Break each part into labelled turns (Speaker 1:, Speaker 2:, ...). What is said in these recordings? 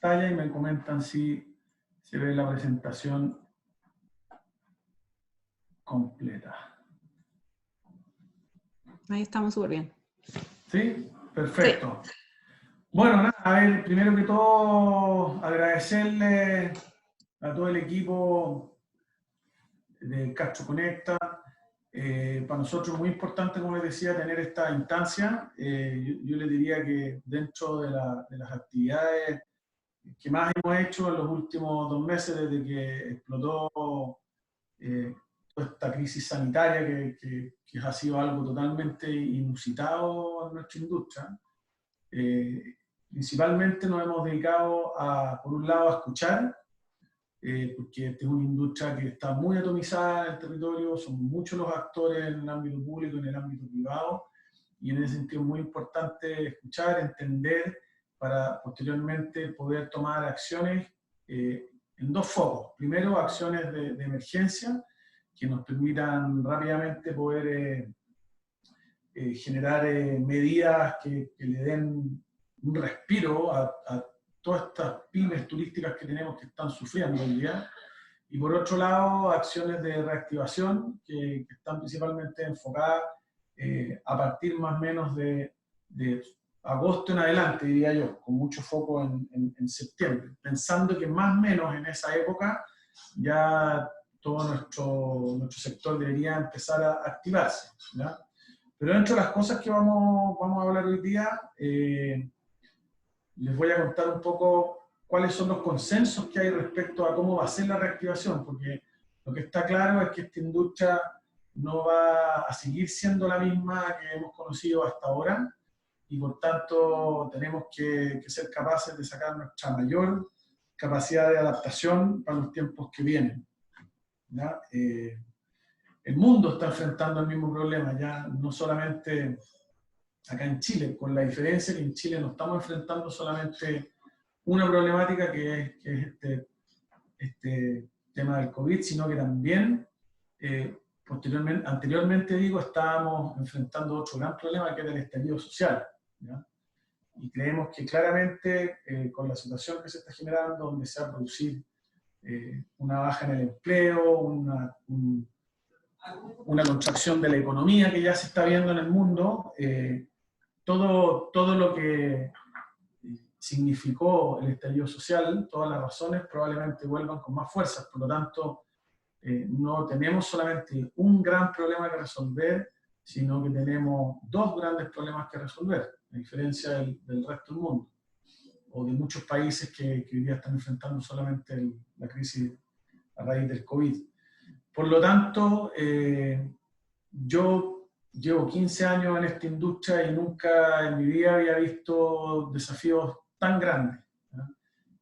Speaker 1: pantalla y me comentan si se ve la presentación completa.
Speaker 2: Ahí estamos súper bien.
Speaker 1: ¿Sí? Perfecto.
Speaker 2: Sí.
Speaker 1: Bueno, nada, a ver, primero que todo, agradecerle a todo el equipo de Castro Conecta. Para nosotros es muy importante, como les decía, tener esta instancia. Yo les diría que dentro de las actividades que más hemos hecho en los últimos 2 meses, desde que explotó toda esta crisis sanitaria, que ha sido algo totalmente inusitado en nuestra industria, principalmente nos hemos dedicado, por un lado, a escuchar, porque esta es una industria que está muy atomizada en el territorio, son muchos los actores en el ámbito público y en el ámbito privado, y en ese sentido es muy importante escuchar, entender, para posteriormente poder tomar acciones en 2 focos. Primero, acciones de emergencia que nos permitan rápidamente poder generar medidas que le den un respiro a todas estas pymes turísticas que tenemos que están sufriendo hoy día. Y por otro lado, acciones de reactivación que están principalmente enfocadas a partir más o menos de agosto en adelante, diría yo, con mucho foco en septiembre, pensando que más o menos en esa época ya todo nuestro sector debería empezar a activarse, ¿ya? Pero dentro de las cosas que vamos a hablar hoy día, les voy a contar un poco cuáles son los consensos que hay respecto a cómo va a ser la reactivación, porque lo que está claro es que esta industria no va a seguir siendo la misma que hemos conocido hasta ahora, y por tanto tenemos que ser capaces de sacar nuestra mayor capacidad de adaptación para los tiempos que vienen, ¿ya? El mundo está enfrentando el mismo problema, ya no solamente acá en Chile, con la diferencia que en Chile no estamos enfrentando solamente una problemática que es este tema del COVID, sino que también, anteriormente digo, estábamos enfrentando otro gran problema que era el estallido social, ¿ya? Y creemos que claramente con la situación que se está generando, donde se va a producir una baja en el empleo, una contracción de la economía que ya se está viendo en el mundo, todo lo que significó el estallido social, todas las razones probablemente vuelvan con más fuerza. Por lo tanto, no tenemos solamente un gran problema que resolver, sino que tenemos 2 grandes problemas que resolver, a diferencia del resto del mundo, o de muchos países que hoy día están enfrentando solamente la crisis a raíz del COVID. Por lo tanto, yo llevo 15 años en esta industria y nunca en mi vida había visto desafíos tan grandes, ¿no?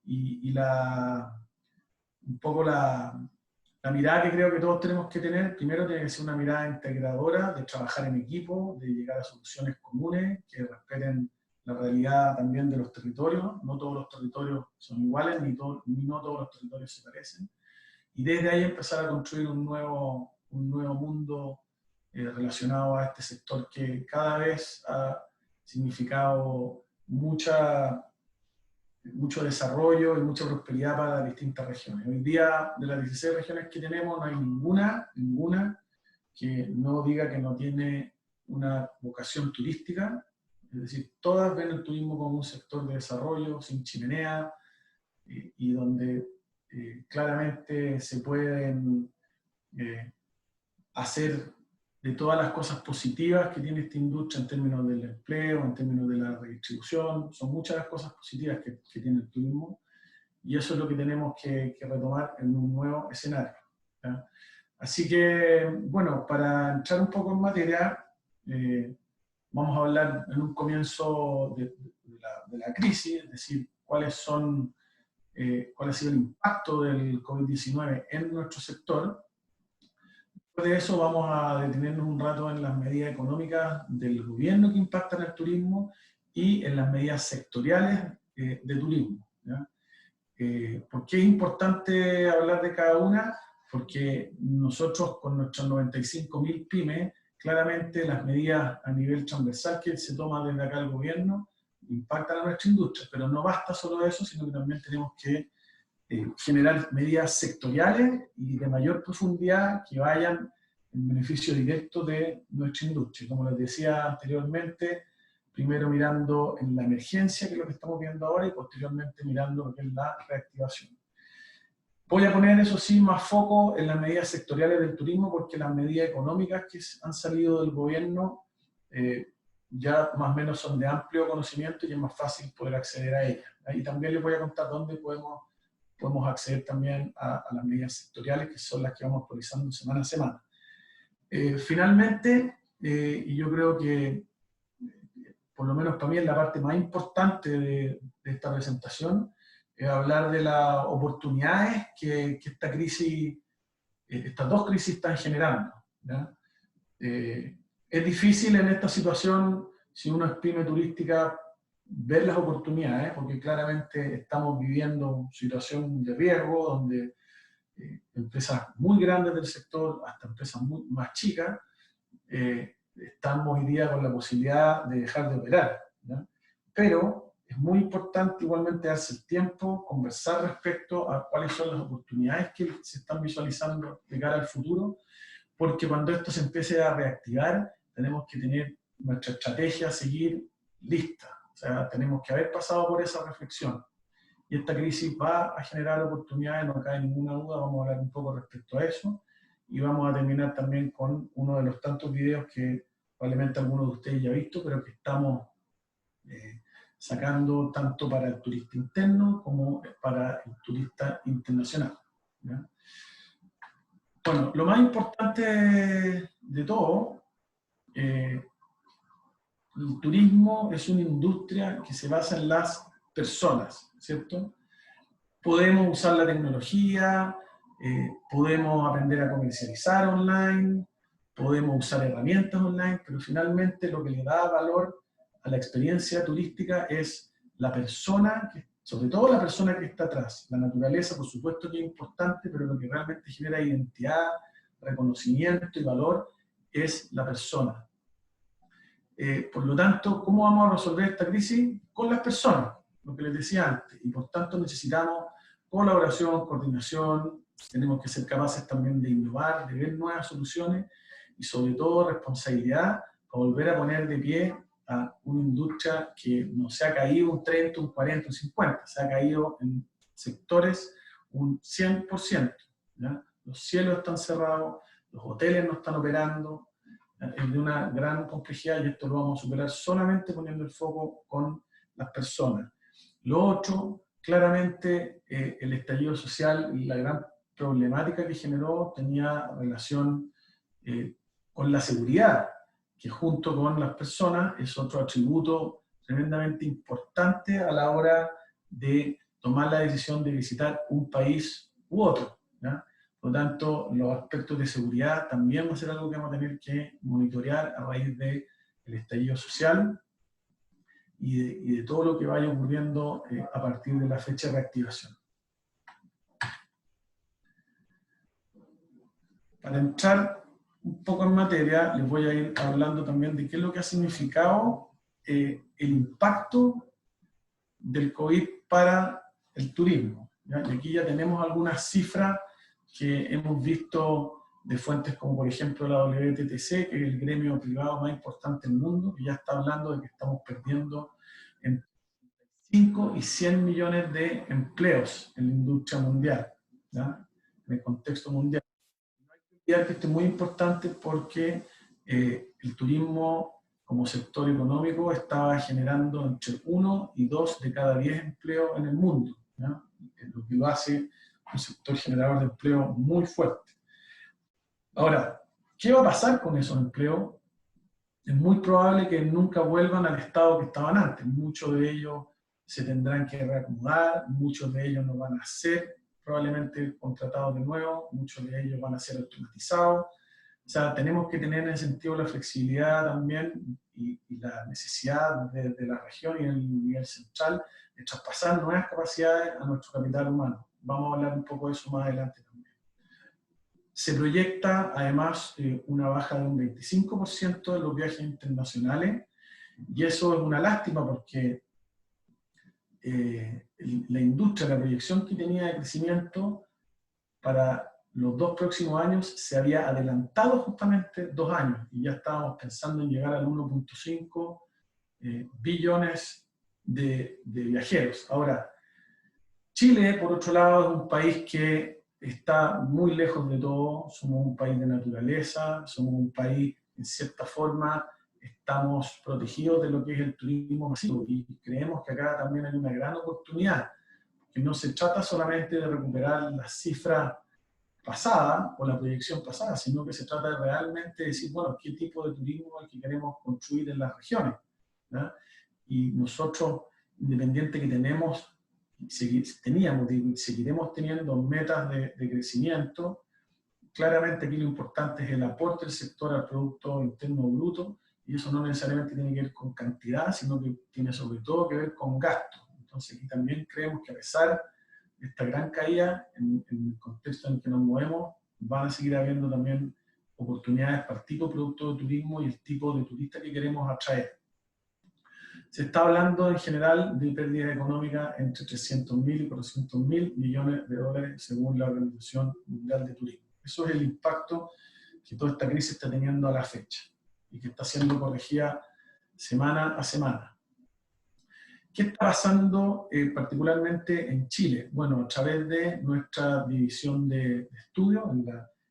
Speaker 1: Y un poco la mirada que creo que todos tenemos que tener, primero tiene que ser una mirada integradora, de trabajar en equipo, de llegar a soluciones comunes que respeten la realidad también de los territorios. No todos los territorios son iguales, ni no todos los territorios se parecen. Y desde ahí empezar a construir un nuevo mundo relacionado a este sector que cada vez ha significado mucho desarrollo y mucha prosperidad para las distintas regiones. Hoy día, de las 16 regiones que tenemos, no hay ninguna que no diga que no tiene una vocación turística. Es decir, todas ven el turismo como un sector de desarrollo, sin chimenea, y donde claramente se pueden hacer de todas las cosas positivas que tiene esta industria en términos del empleo, en términos de la redistribución. Son muchas las cosas positivas que tiene el turismo, y eso es lo que tenemos que retomar en un nuevo escenario, ¿ya? Así que, bueno, para entrar un poco en materia, vamos a hablar en un comienzo de la crisis, es decir, cuál ha sido el impacto del COVID-19 en nuestro sector. Después de eso vamos a detenernos un rato en las medidas económicas del gobierno que impactan el turismo y en las medidas sectoriales de turismo, ¿ya? ¿Por qué es importante hablar de cada una? Porque nosotros con nuestras 95.000 pymes, claramente las medidas a nivel transversal que se toman desde acá el gobierno impactan a nuestra industria, pero no basta solo eso, sino que también tenemos que generar medidas sectoriales y de mayor profundidad que vayan en beneficio directo de nuestra industria. Como les decía anteriormente, primero mirando en la emergencia, que es lo que estamos viendo ahora, y posteriormente mirando lo que es la reactivación. Voy a poner, eso sí, más foco en las medidas sectoriales del turismo, porque las medidas económicas que han salido del gobierno ya más o menos son de amplio conocimiento y es más fácil poder acceder a ellas. Y también les voy a contar dónde podemos acceder también a las medidas sectoriales, que son las que vamos actualizando semana a semana. Finalmente, y yo creo que por lo menos para mí es la parte más importante de esta presentación, es hablar de las oportunidades que esta crisis, estas dos crisis están generando, ¿ya? Es difícil en esta situación, si uno es pyme turística, ver las oportunidades, porque claramente estamos viviendo una situación de riesgo, donde empresas muy grandes del sector, hasta empresas más chicas, estamos hoy día con la posibilidad de dejar de operar, ¿ya? Pero es muy importante igualmente darse el tiempo, conversar respecto a cuáles son las oportunidades que se están visualizando de cara al futuro, porque cuando esto se empiece a reactivar, tenemos que tener nuestra estrategia a seguir lista. O sea, tenemos que haber pasado por esa reflexión. Y esta crisis va a generar oportunidades, no cabe ninguna duda, vamos a hablar un poco respecto a eso. Y vamos a terminar también con uno de los tantos videos que probablemente algunos de ustedes ya han visto, pero que estamos sacando tanto para el turista interno como para el turista internacional, ¿ya? Bueno, lo más importante de todo, el turismo es una industria que se basa en las personas, ¿cierto? Podemos usar la tecnología, podemos aprender a comercializar online, podemos usar herramientas online, pero finalmente lo que le da valor a la experiencia turística es la persona, sobre todo la persona que está atrás. La naturaleza, por supuesto que es importante, pero lo que realmente genera identidad, reconocimiento y valor es la persona. Por lo tanto, ¿cómo vamos a resolver esta crisis? Con las personas, lo que les decía antes, y por tanto necesitamos colaboración, coordinación, tenemos que ser capaces también de innovar, de ver nuevas soluciones y sobre todo responsabilidad para volver a poner de pie a una industria que no se ha caído un 30, un 40, un 50, se ha caído en sectores un 100%, ¿ya? Los cielos están cerrados, los hoteles no están operando, es de una gran complejidad y esto lo vamos a superar solamente poniendo el foco con las personas. Lo otro, claramente, el estallido social y la gran problemática que generó tenía relación con la seguridad, que junto con las personas es otro atributo tremendamente importante a la hora de tomar la decisión de visitar un país u otro, ¿ya? Por lo tanto, los aspectos de seguridad también va a ser algo que vamos a tener que monitorear a raíz del estallido social y de todo lo que vaya ocurriendo a partir de la fecha de reactivación. Para entrar un poco en materia, les voy a ir hablando también de qué es lo que ha significado el impacto del COVID para el turismo, ¿ya? Y aquí ya tenemos algunas cifras que hemos visto de fuentes como por ejemplo la WTTC, que es el gremio privado más importante del mundo, que ya está hablando de que estamos perdiendo entre 5 y 100 millones de empleos en la industria mundial, ¿ya? En el contexto mundial. Que esto es muy importante porque el turismo como sector económico estaba generando entre 1 y 2 de cada 10 empleos en el mundo, ¿ya? Lo que lo hace un sector generador de empleo muy fuerte. Ahora, ¿qué va a pasar con esos empleos? Es muy probable que nunca vuelvan al estado que estaban antes. Muchos de ellos se tendrán que reacomodar, muchos de ellos no van a ser probablemente contratados de nuevo, muchos de ellos van a ser automatizados. O sea, tenemos que tener en ese sentido la flexibilidad también y la necesidad de la región y el nivel central de traspasar nuevas capacidades a nuestro capital humano. Vamos a hablar un poco de eso más adelante también. Se proyecta además una baja de un 25% de los viajes internacionales y eso es una lástima porque la industria, la proyección que tenía de crecimiento para los 2 próximos años se había adelantado justamente 2 años y ya estábamos pensando en llegar al 1.5 billones de viajeros. Ahora, Chile, por otro lado, es un país que está muy lejos de todo. Somos un país de naturaleza, somos un país, en cierta forma, estamos protegidos de lo que es el turismo masivo y creemos que acá también hay una gran oportunidad, que no se trata solamente de recuperar la cifra pasada o la proyección pasada, sino que se trata de realmente decir, bueno, qué tipo de turismo es el que queremos construir en las regiones, ¿no? Y nosotros, independiente que teníamos y seguiremos teniendo metas de crecimiento, claramente aquí lo importante es el aporte del sector al Producto Interno Bruto, y eso no necesariamente tiene que ver con cantidad, sino que tiene sobre todo que ver con gasto. Entonces aquí también creemos que a pesar de esta gran caída, en el contexto en el que nos movemos, van a seguir habiendo también oportunidades para el tipo de producto de turismo y el tipo de turista que queremos atraer. Se está hablando en general de pérdidas económicas entre 300.000 y 400.000 millones de dólares según la Organización Mundial de Turismo. Eso es el impacto que toda esta crisis está teniendo a la fecha y que está siendo corregida semana a semana. ¿Qué está pasando particularmente en Chile? Bueno, a través de nuestra división de estudio, en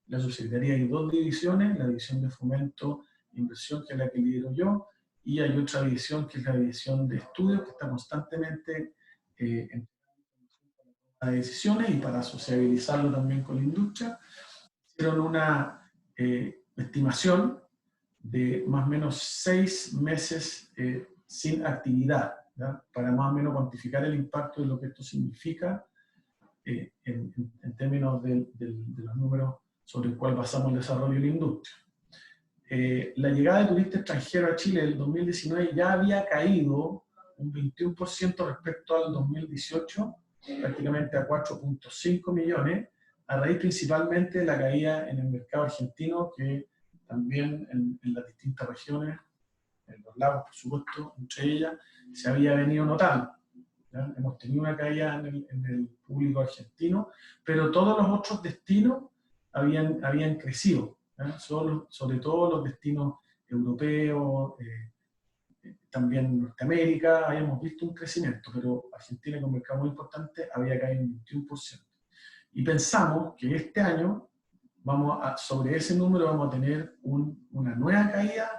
Speaker 1: la subsecretaría hay 2 divisiones, la división de fomento e inversión, que es la que lidero yo, y hay otra división que es la división de estudios, que está constantemente en toma de decisiones y para sociabilizarlo también con la industria. Hicieron una estimación de más o menos 6 meses sin actividad, ¿ya? Para más o menos cuantificar el impacto de lo que esto significa en términos de los números sobre el cual basamos el desarrollo de la industria. La llegada de turistas extranjeros a Chile en el 2019 ya había caído un 21% respecto al 2018, prácticamente a 4.5 millones, a raíz principalmente de la caída en el mercado argentino, que también en las distintas regiones, en los lagos por supuesto, entre ellas, se había venido notando. ¿Ya? Hemos tenido una caída en el público argentino, pero todos los otros destinos habían crecido. Sobre todo los destinos europeos, también Norteamérica, habíamos visto un crecimiento, pero Argentina, que es un mercado muy importante, había caído un 21%. Y pensamos que este año, sobre ese número vamos a tener una nueva caída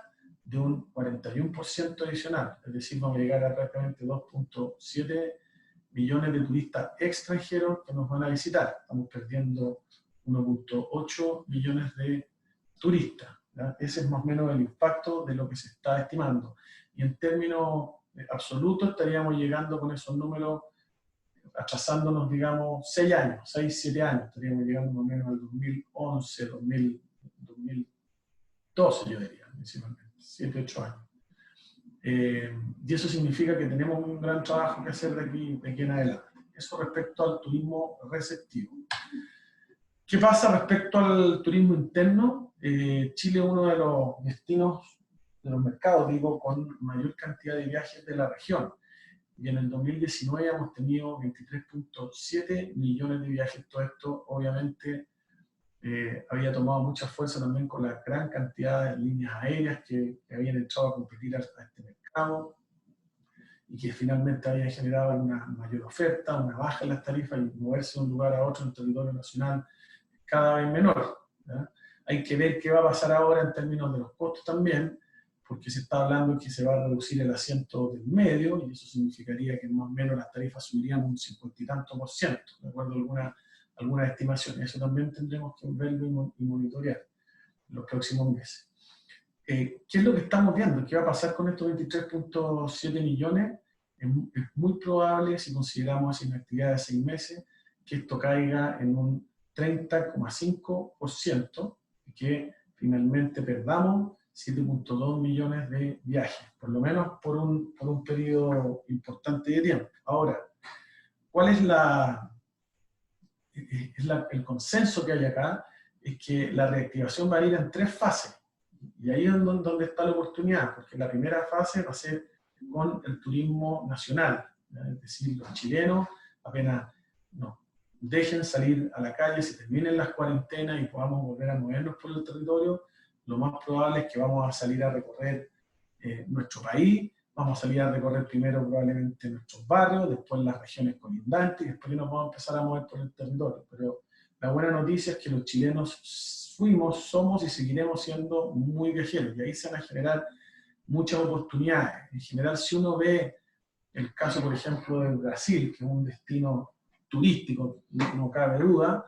Speaker 1: de un 41% adicional, es decir, vamos a llegar a prácticamente 2.7 millones de turistas extranjeros que nos van a visitar. Estamos perdiendo 1.8 millones de turistas, ¿ya? Ese es más o menos el impacto de lo que se está estimando. Y en términos absolutos estaríamos llegando con esos números, atrasándonos, digamos, 6 años, 6, 7 años, estaríamos llegando más o menos al 2011, 2012, yo diría, principalmente, 7, 8 años. Y eso significa que tenemos un gran trabajo que hacer de aquí en adelante. Eso respecto al turismo receptivo. ¿Qué pasa respecto al turismo interno? Chile es uno de los destinos, de los mercados, digo, con mayor cantidad de viajes de la región. Y en el 2019 hemos tenido 23.7 millones de viajes. Todo esto, obviamente, había tomado mucha fuerza también con la gran cantidad de líneas aéreas que habían entrado a competir a este mercado y que finalmente habían generado una mayor oferta, una baja en las tarifas y moverse de un lugar a otro en el territorio nacional cada vez menor, ¿ya? Hay que ver qué va a pasar ahora en términos de los costos también, porque se está hablando que se va a reducir el asiento del medio y eso significaría que más o menos las tarifas subirían un 50 y tanto %, de acuerdo a algunas estimaciones. Eso también tendremos que verlo y monitorear en los próximos meses. ¿Qué es lo que estamos viendo? ¿Qué va a pasar con estos 23.7 millones? Es muy probable, si consideramos esa inactividad de 6 meses, que esto caiga en un 30,5% y que finalmente perdamos 7.2 millones de viajes, por lo menos por un periodo importante de tiempo. Ahora, ¿cuál es el consenso que hay acá? Es que la reactivación va a ir en 3 fases. Y ahí es donde está la oportunidad, porque la primera fase va a ser con el turismo nacional, ¿ya? Es decir, los chilenos apenas nos dejen salir a la calle, se terminen las cuarentenas y podamos volver a movernos por el territorio, lo más probable es que vamos a salir a recorrer nuestro país, vamos a salir a recorrer primero probablemente nuestros barrios, después las regiones colindantes y después nos vamos a empezar a mover por el territorio. Pero la buena noticia es que los chilenos fuimos, somos y seguiremos siendo muy viajeros y ahí se van a generar muchas oportunidades. En general, si uno ve el caso, por ejemplo, de Brasil, que es un destino turístico, no cabe duda,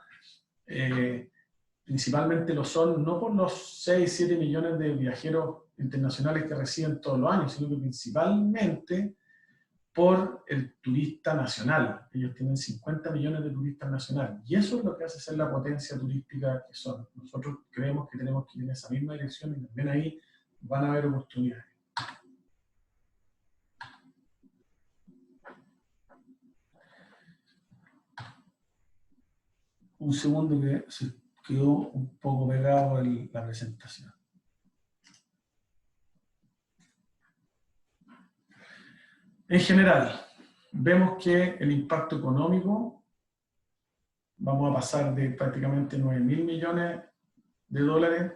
Speaker 1: principalmente lo son no por los 6, 7 millones de viajeros internacionales que reciben todos los años, sino que principalmente por el turista nacional. Ellos tienen 50 millones de turistas nacionales. Y eso es lo que hace ser la potencia turística que son. Nosotros creemos que tenemos que ir en esa misma dirección y también ahí van a haber oportunidades. Un segundo que se quedó un poco pegado la presentación. En general, vemos que el impacto económico, vamos a pasar de prácticamente 9.000 millones de dólares,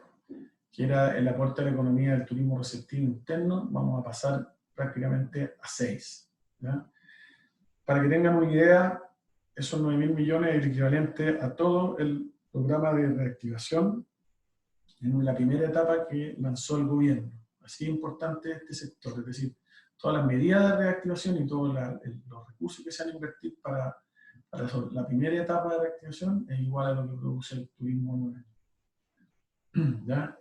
Speaker 1: que era el aporte a la economía del turismo receptivo interno, vamos a pasar prácticamente a 6. ¿Ya? Para que tengan una idea, esos 9.000 millones es el equivalente a todo el programa de reactivación en la primera etapa que lanzó el gobierno. Así es importante este sector, es decir, todas las medidas de reactivación y todos los recursos que se han invertido para eso. La primera etapa de reactivación es igual a lo que produce el turismo nuevo. ¿Ya?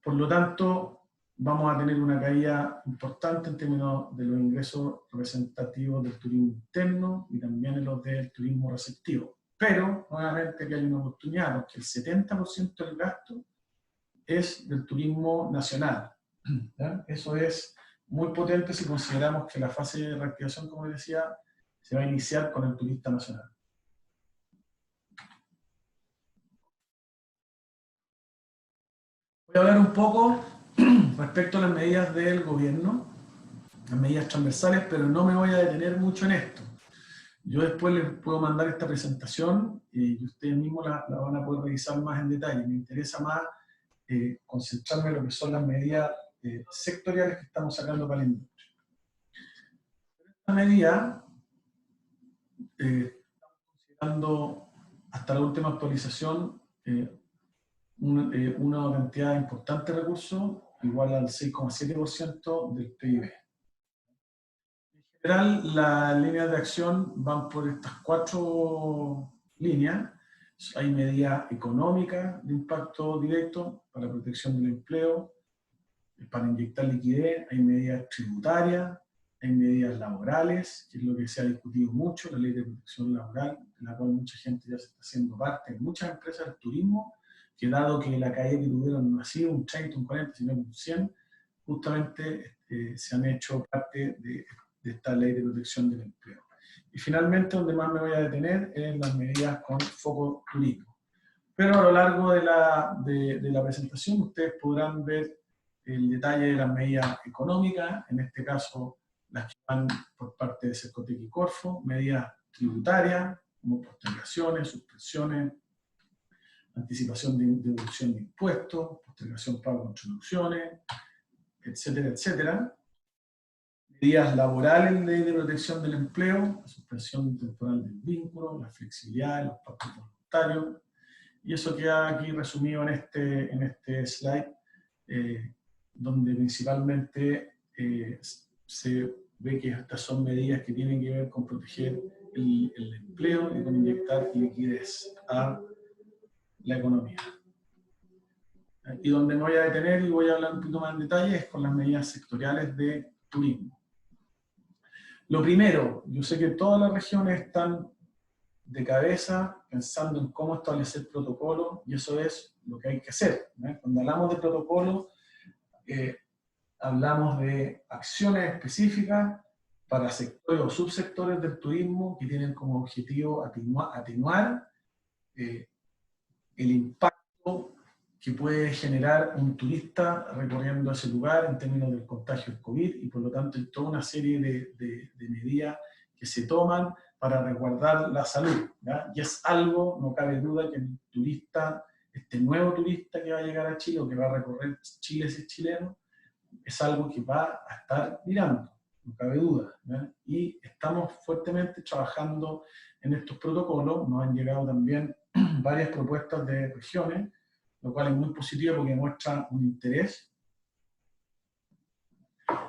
Speaker 1: Por lo tanto, vamos a tener una caída importante en términos de los ingresos representativos del turismo interno y también en los del turismo receptivo. Pero, nuevamente, aquí hay una oportunidad, porque el 70% del gasto es del turismo nacional. ¿Ya? Eso es muy potente si consideramos que la fase de reactivación, como decía, se va a iniciar con el turista nacional. Voy a hablar un poco respecto a las medidas del gobierno, las medidas transversales, pero no me voy a detener mucho en esto. Yo después les puedo mandar esta presentación y ustedes mismos la van a poder revisar más en detalle. Me interesa más concentrarme en lo que son las medidas sectoriales que estamos sacando para la industria. Esta medida, considerando hasta la última actualización, una cantidad importante de recursos, igual al 6,7% del PIB. En general, las líneas de acción van por estas 4 líneas. Hay medidas económicas de impacto directo para la protección del empleo, para inyectar liquidez, hay medidas tributarias, hay medidas laborales, que es lo que se ha discutido mucho, la ley de protección laboral, de la cual mucha gente ya se está haciendo parte, muchas empresas del turismo, que dado que la caída que tuvieron no ha sido un 30, un 40, sino un 100, justamente se han hecho parte de esta ley de protección del empleo. Y finalmente, donde más me voy a detener es las medidas con foco turismo. Pero a lo largo de la presentación ustedes podrán ver el detalle de las medidas económicas, en este caso las que van por parte de Cercotec y Corfo, medidas tributarias, como postergaciones, suspensiones, anticipación de deducción de impuestos, postergación pago de contribuciones, etcétera, etcétera. Medidas laborales, ley de protección del empleo, la suspensión temporal del vínculo, la flexibilidad, los pactos voluntarios, y eso queda aquí resumido en este slide, donde principalmente se ve que estas son medidas que tienen que ver con proteger el empleo y con inyectar liquidez a la economía. Y donde me voy a detener y voy a hablar un poquito más en detalle es con las medidas sectoriales de turismo. Lo primero, yo sé que todas las regiones están de cabeza pensando en cómo establecer protocolos y eso es lo que hay que hacer. Cuando hablamos de protocolos, hablamos de acciones específicas para sectores o subsectores del turismo que tienen como objetivo atenuar el impacto que puede generar un turista recorriendo ese lugar en términos del contagio del COVID, y por lo tanto hay toda una serie de medidas que se toman para resguardar la salud, ¿ya? Y es algo, no cabe duda, que el turista, este nuevo turista que va a llegar a Chile o que va a recorrer Chile si es chileno, es algo que va a estar mirando, no cabe duda, ¿ya? Y estamos fuertemente trabajando en estos protocolos. Nos han llegado también varias propuestas de regiones, lo cual es muy positivo porque muestra un interés.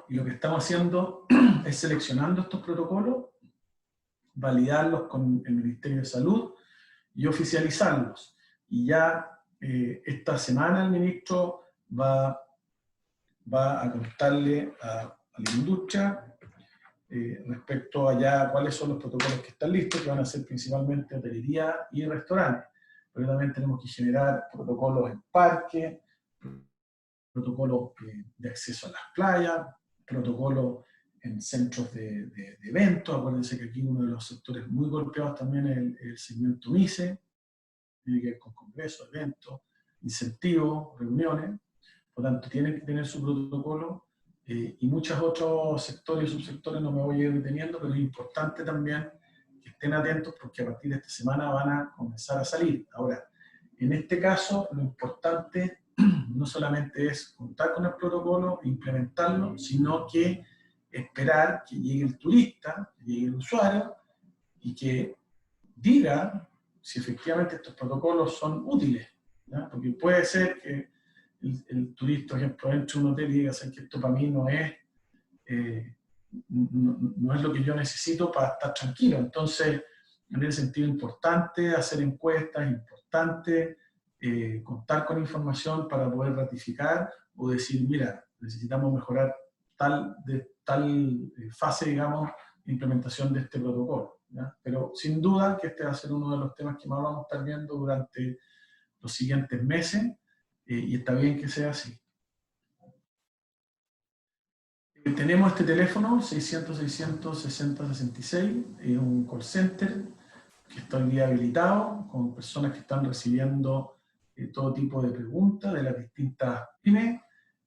Speaker 1: Y lo que estamos haciendo es seleccionando estos protocolos, validarlos con el Ministerio de Salud y oficializarlos. Y ya esta semana el ministro va a contarle a la industria respecto a ya cuáles son los protocolos que están listos, que van a ser principalmente hotelería y restaurantes. Pero también tenemos que generar protocolos en parques, protocolos de acceso a las playas, protocolos en centros de eventos. Acuérdense que aquí uno de los sectores muy golpeados también es el segmento MICE, tiene que ver con congresos, eventos, incentivos, reuniones. Por lo tanto, tienen que tener su protocolo, y muchos otros sectores y subsectores no me voy a ir deteniendo, pero es importante también que estén atentos porque a partir de esta semana van a comenzar a salir. Ahora, en este caso, lo importante no solamente es contar con el protocolo e implementarlo, sino que esperar que llegue el turista, que llegue el usuario y que diga si efectivamente estos protocolos son útiles, ¿ya? Porque puede ser que el turista, por ejemplo, entre a un hotel y diga que esto para mí no es, no es lo que yo necesito para estar tranquilo. Entonces, en ese sentido, es importante hacer encuestas, es importante contar con información para poder ratificar o decir, mira, necesitamos mejorar tal fase, digamos, de implementación de este protocolo, ¿ya? Pero sin duda que este va a ser uno de los temas que más vamos a estar viendo durante los siguientes meses, y está bien que sea así. Tenemos este teléfono, 600-600-6066, es un call center que está hoy día habilitado con personas que están recibiendo todo tipo de preguntas de las distintas pymes,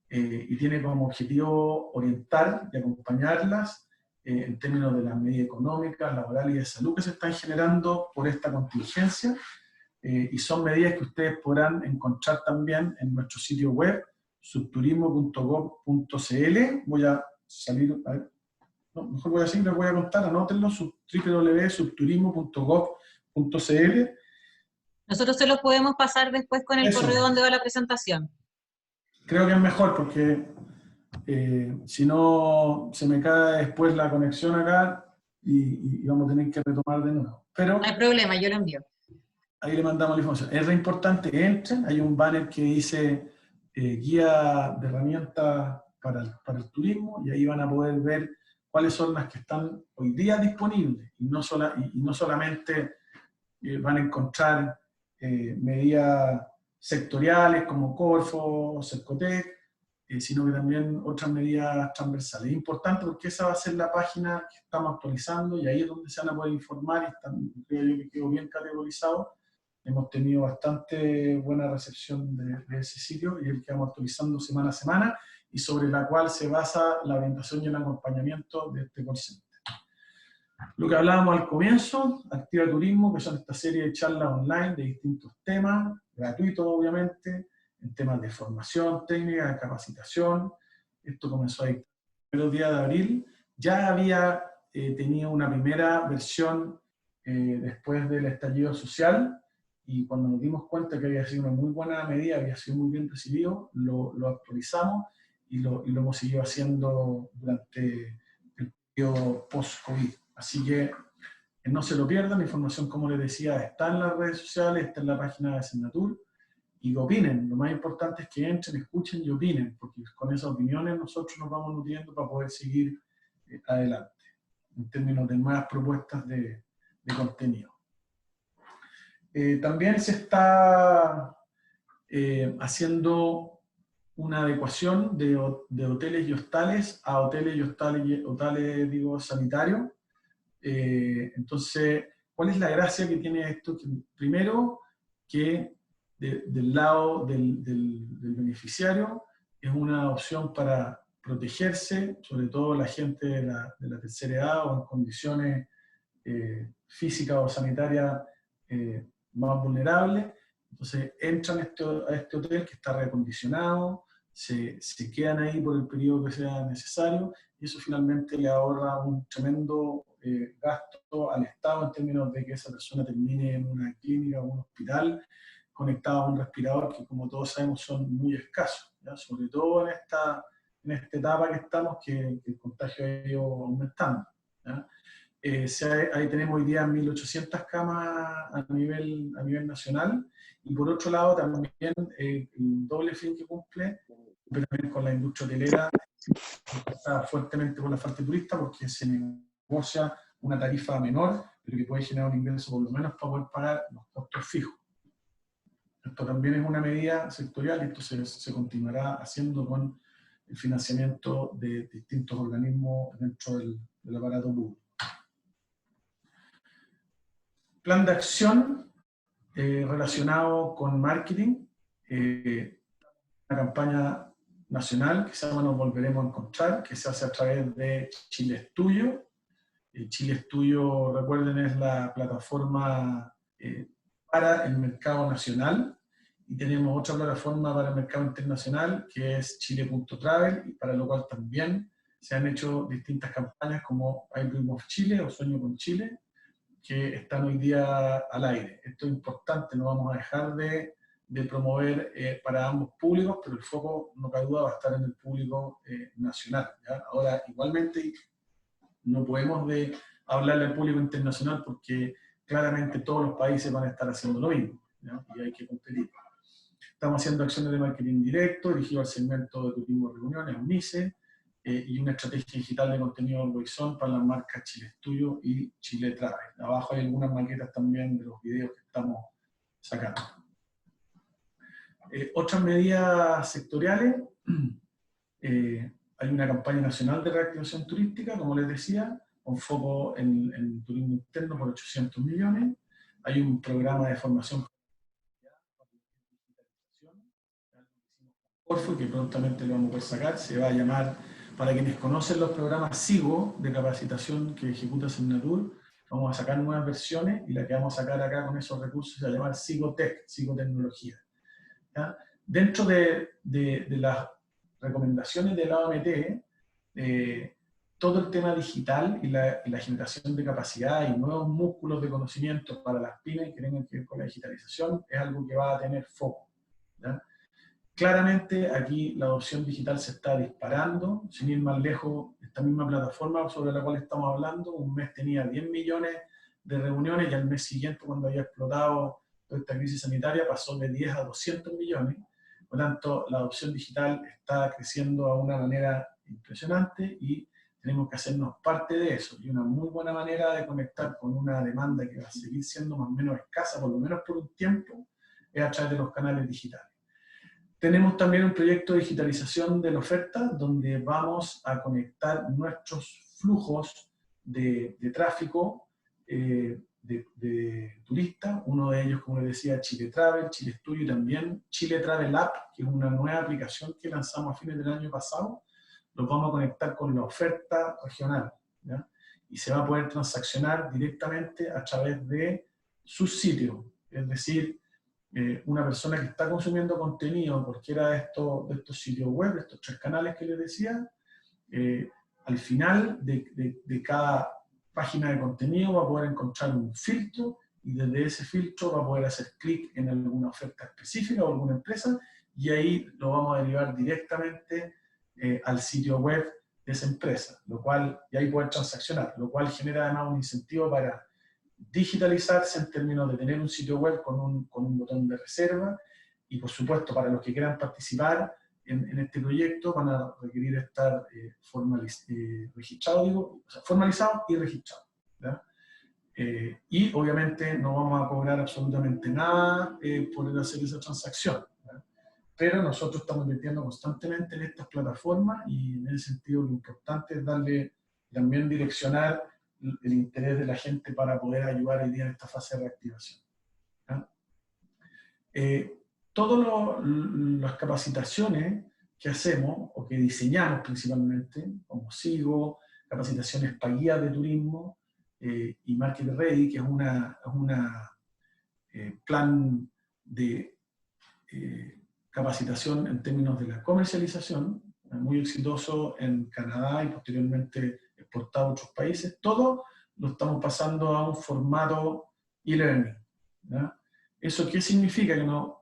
Speaker 1: y tiene como objetivo orientar y acompañarlas en términos de las medidas económicas, laborales y de salud que se están generando por esta contingencia, y son medidas que ustedes podrán encontrar también en nuestro sitio web, subturismo.gov.cl. Voy a salir, a ver, no, mejor voy a decir, les voy a contar, anótenlo, www.subturismo.gov.cl.
Speaker 2: Nosotros se los podemos pasar después con el correo donde va la presentación. Creo
Speaker 1: que es mejor porque si no se me cae después la conexión acá y vamos a tener que retomar de nuevo. Pero
Speaker 2: no hay problema, yo lo envío.
Speaker 1: Ahí le mandamos la información. Es re importante que entren, hay un banner que dice guía de herramientas para el turismo, y ahí van a poder ver cuáles son las que están hoy día disponibles, y no solamente van a encontrar medidas sectoriales como Corfo o Cercotec, sino que también otras medidas transversales. Es importante porque esa va a ser la página que estamos actualizando, y ahí es donde se van a poder informar, y creo yo que quedó bien categorizado. Hemos tenido bastante buena recepción de ese sitio, y el que vamos actualizando semana a semana, y sobre la cual se basa la orientación y el acompañamiento de este call center. Lo que hablábamos al comienzo, Activa Turismo, que son esta serie de charlas online de distintos temas, gratuitos obviamente, en temas de formación técnica, de capacitación. Esto comenzó ahí el primer día de abril. Ya había tenido una primera versión después del estallido social, y cuando nos dimos cuenta que había sido una muy buena medida, había sido muy bien recibido, lo actualizamos y lo hemos seguido haciendo durante el periodo post-COVID. Así que no se lo pierdan, la información, como les decía, está en las redes sociales, está en la página de Senatur, y opinen. Lo más importante es que entren, escuchen y opinen, porque con esas opiniones nosotros nos vamos nutriendo para poder seguir adelante, en términos de nuevas propuestas de contenido. También se está haciendo una adecuación de hoteles y hostales a hoteles y hostales digo, sanitarios. Entonces, ¿cuál es la gracia que tiene esto? Que, primero, que del lado del beneficiario, es una opción para protegerse, sobre todo la gente de la tercera edad o en condiciones físicas o sanitarias más vulnerables. Entonces entran a este hotel que está reacondicionado, se quedan ahí por el periodo que sea necesario, y eso finalmente le ahorra un tremendo gasto al Estado en términos de que esa persona termine en una clínica o un hospital conectado a un respirador que, como todos sabemos, son muy escasos, ¿ya? Sobre todo en esta etapa que estamos, que el contagio ha ido aumentando, ¿ya? Ahí tenemos hoy día 1.800 camas a nivel nacional, y por otro lado también el doble fin que cumple, pero también con la industria hotelera, está fuertemente con la parte turista, porque se negocia una tarifa menor, pero que puede generar un ingreso por lo menos para poder pagar los costos fijos. Esto también es una medida sectorial, y esto se continuará haciendo con el financiamiento de distintos organismos dentro del aparato público. Plan de acción relacionado con marketing, una campaña nacional que se llama Nos Volveremos a Encontrar, que se hace a través de Chile es Tuyo. Chile es Tuyo, recuerden, es la plataforma para el mercado nacional, y tenemos otra plataforma para el mercado internacional que es Chile.travel, y para lo cual también se han hecho distintas campañas como I Dream of Chile o Sueño con Chile, que están hoy día al aire. Esto es importante, no vamos a dejar de promover para ambos públicos, pero el foco, no cabe duda, va a estar en el público nacional, ¿ya? Ahora, igualmente, no podemos hablarle al público internacional, porque claramente todos los países van a estar haciendo lo mismo, ¿ya? Y hay que competir. Estamos haciendo acciones de marketing directo dirigido al segmento de turismo de reuniones, UNICE, y una estrategia digital de contenido always-on para las marcas Chile es Tuyo y Chile Travel. Abajo hay algunas maquetas también de los videos que estamos sacando. Otras medidas sectoriales, hay una campaña nacional de reactivación turística, como les decía, con foco en turismo interno por 800 millones. Hay un programa de formación que prontamente lo vamos a poder sacar, se va a llamar, para quienes conocen los programas SIGO de capacitación que ejecuta Senatur, vamos a sacar nuevas versiones, y la que vamos a sacar acá con esos recursos se va a llamar SIGOTech, Psicotecnología. ¿Ya? Dentro de las recomendaciones de la OMT, todo el tema digital y la generación de capacidad y nuevos músculos de conocimiento para las pymes que tengan que ver con la digitalización es algo que va a tener foco, ¿ya? Claramente aquí la adopción digital se está disparando, sin ir más lejos, esta misma plataforma sobre la cual estamos hablando, un mes tenía 10 millones de reuniones, y al mes siguiente, cuando había explotado toda esta crisis sanitaria, pasó de 10 a 200 millones. Por lo tanto, la adopción digital está creciendo a una manera impresionante, y tenemos que hacernos parte de eso. Y una muy buena manera de conectar con una demanda que va a seguir siendo más o menos escasa, por lo menos por un tiempo, es a través de los canales digitales. Tenemos también un proyecto de digitalización de la oferta, donde vamos a conectar nuestros flujos de tráfico de turistas. Uno de ellos, como les decía, Chile Travel, Chile es Tuyo, y también Chile Travel App, que es una nueva aplicación que lanzamos a fines del año pasado. Los vamos a conectar con la oferta regional, ¿ya? Y se va a poder transaccionar directamente a través de sus sitios. Es decir, una persona que está consumiendo contenido, cualquiera de estos sitios web, de estos 3 canales que les decía, al final de cada página de contenido va a poder encontrar un filtro, y desde ese filtro va a poder hacer clic en alguna oferta específica o alguna empresa, y ahí lo vamos a derivar directamente al sitio web de esa empresa, y ahí poder transaccionar, lo cual genera además un incentivo para digitalizarse en términos de tener un sitio web con un botón de reserva, y por supuesto para los que quieran participar en este proyecto van a requerir estar registrados, formalizados y registrados, ¿ya? Y obviamente no vamos a cobrar absolutamente nada por hacer esa transacción, ¿ya? Pero nosotros estamos invirtiendo constantemente en estas plataformas, y en ese sentido lo importante es darle, también direccionar el interés de la gente para poder ayudar hoy día en esta fase de reactivación, ¿ya? todas las capacitaciones que hacemos, o que diseñamos principalmente, como SIGO, capacitaciones para guías de turismo, y Market Ready, que es una plan de capacitación en términos de la comercialización, muy exitoso en Canadá y posteriormente exportado a otros países. Todo lo estamos pasando a un formato e-learning. ¿Eso qué significa? Que nos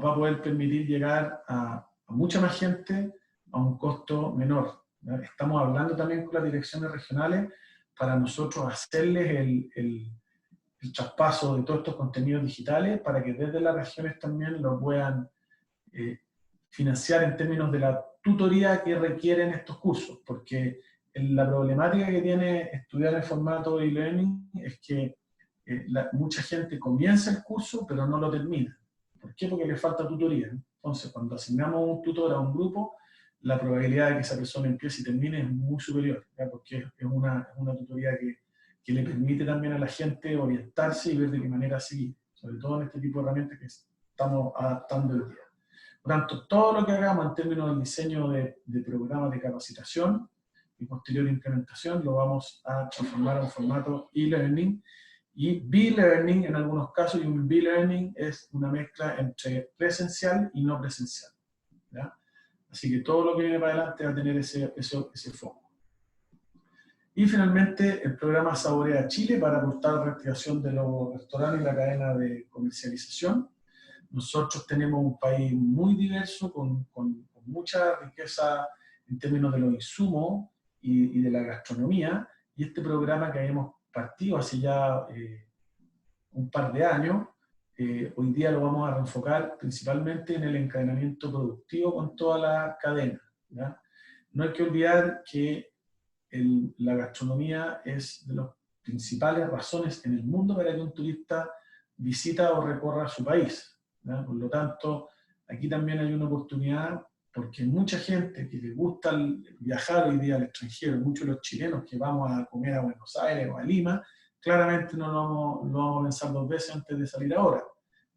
Speaker 1: va a poder permitir llegar a mucha más gente a un costo menor. Estamos hablando también con las direcciones regionales para nosotros hacerles el traspaso de todos estos contenidos digitales para que desde las regiones también lo puedan financiar en términos de la tutoría que requieren estos cursos, porque la problemática que tiene estudiar en formato e-learning es que mucha gente comienza el curso pero no lo termina. ¿Por qué? Porque le falta tutoría. Entonces, cuando asignamos un tutor a un grupo, la probabilidad de que esa persona empiece y termine es muy superior, ¿ya? Porque es una tutoría que le permite también a la gente orientarse y ver de qué manera seguir, sobre todo en este tipo de herramientas que estamos adaptando hoy día. Por tanto, todo lo que hagamos en términos del diseño de programas de capacitación y posterior implementación lo vamos a transformar en un formato e-learning y B-learning en algunos casos, y un B-learning es una mezcla entre presencial y no presencial, ¿ya? Así que todo lo que viene para adelante va a tener ese foco. Y finalmente, el programa Saborea Chile para aportar la reactivación de los restaurantes y la cadena de comercialización. Nosotros tenemos un país muy diverso, con mucha riqueza en términos de los insumos y de la gastronomía, y este programa que habíamos partido hace ya un par de años, hoy día lo vamos a reenfocar principalmente en el encadenamiento productivo con toda la cadena, ¿ya? No hay que olvidar que la gastronomía es de las principales razones en el mundo para que un turista visita o recorra su país, ¿ya? Por lo tanto, aquí también hay una oportunidad, porque mucha gente que le gusta viajar hoy día al extranjero, muchos de los chilenos que vamos a comer a Buenos Aires o a Lima, claramente no lo vamos a pensar dos veces antes de salir ahora,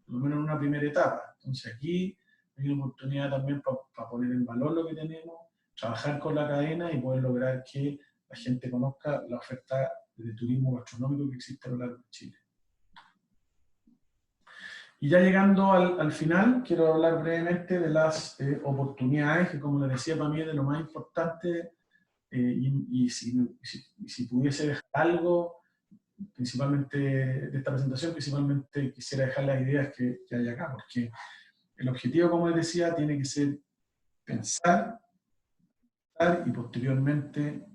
Speaker 1: por lo menos en una primera etapa. Entonces aquí hay una oportunidad también para poner en valor lo que tenemos, trabajar con la cadena y poder lograr que la gente conozca la oferta de turismo gastronómico que existe a lo largo de Chile. Y ya llegando al final, quiero hablar brevemente de las oportunidades, que como les decía, para mí es de lo más importante, y si pudiese dejar algo, principalmente de esta presentación, principalmente quisiera dejar las ideas que hay acá, porque el objetivo, como les decía, tiene que ser pensar y posteriormente,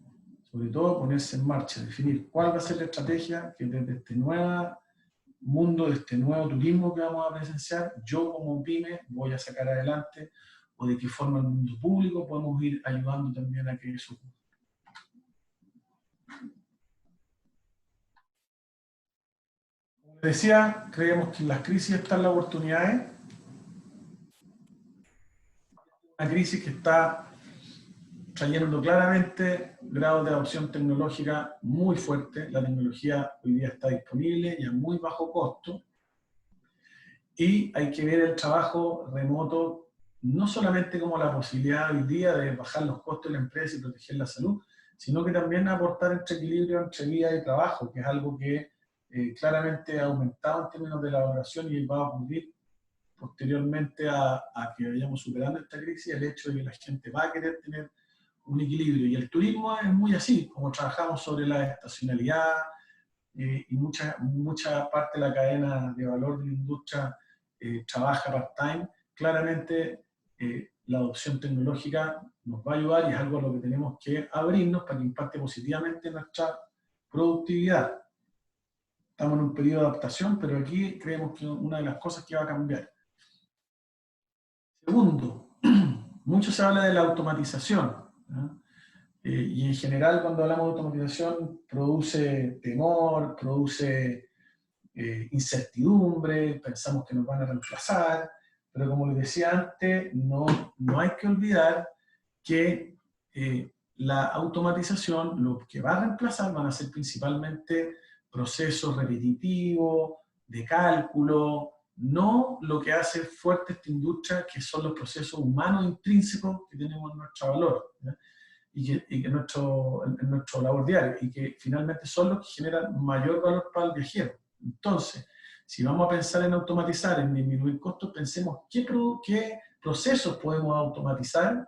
Speaker 1: sobre todo, ponerse en marcha, definir cuál va a ser la estrategia que desde este nuevo mundo, de este nuevo turismo que vamos a presenciar, yo como pyme voy a sacar adelante, o de qué forma el mundo público podemos ir ayudando también a que eso ocurra. Como decía, creemos que en las crisis están las oportunidades. Una crisis que está trayendo claramente grados de adopción tecnológica muy fuertes. La tecnología hoy día está disponible y a muy bajo costo. Y hay que ver el trabajo remoto no solamente como la posibilidad hoy día de bajar los costos de la empresa y proteger la salud, sino que también aportar este equilibrio entre vida y trabajo, que es algo que claramente ha aumentado en términos de la valoración y va a ocurrir posteriormente a que vayamos superando esta crisis, el hecho de que la gente va a querer tener un equilibrio. Y el turismo es muy así, como trabajamos sobre la estacionalidad y mucha parte de la cadena de valor de la industria trabaja part-time, claramente la adopción tecnológica nos va a ayudar y es algo a lo que tenemos que abrirnos para que impacte positivamente nuestra productividad. Estamos en un periodo de adaptación, pero aquí creemos que una de las cosas que va a cambiar. Segundo, mucho se habla de la automatización, ¿no? Y en general cuando hablamos de automatización produce temor, produce incertidumbre, pensamos que nos van a reemplazar, pero como les decía antes, no hay que olvidar que la automatización lo que va a reemplazar van a ser principalmente procesos repetitivos, de cálculo, no lo que hace fuerte esta industria, que son los procesos humanos intrínsecos que tenemos en nuestro valor, ¿ya? Y que en nuestro labor diario, y que finalmente son los que generan mayor valor para el viajero. Entonces, si vamos a pensar en automatizar, en disminuir costos, pensemos qué procesos podemos automatizar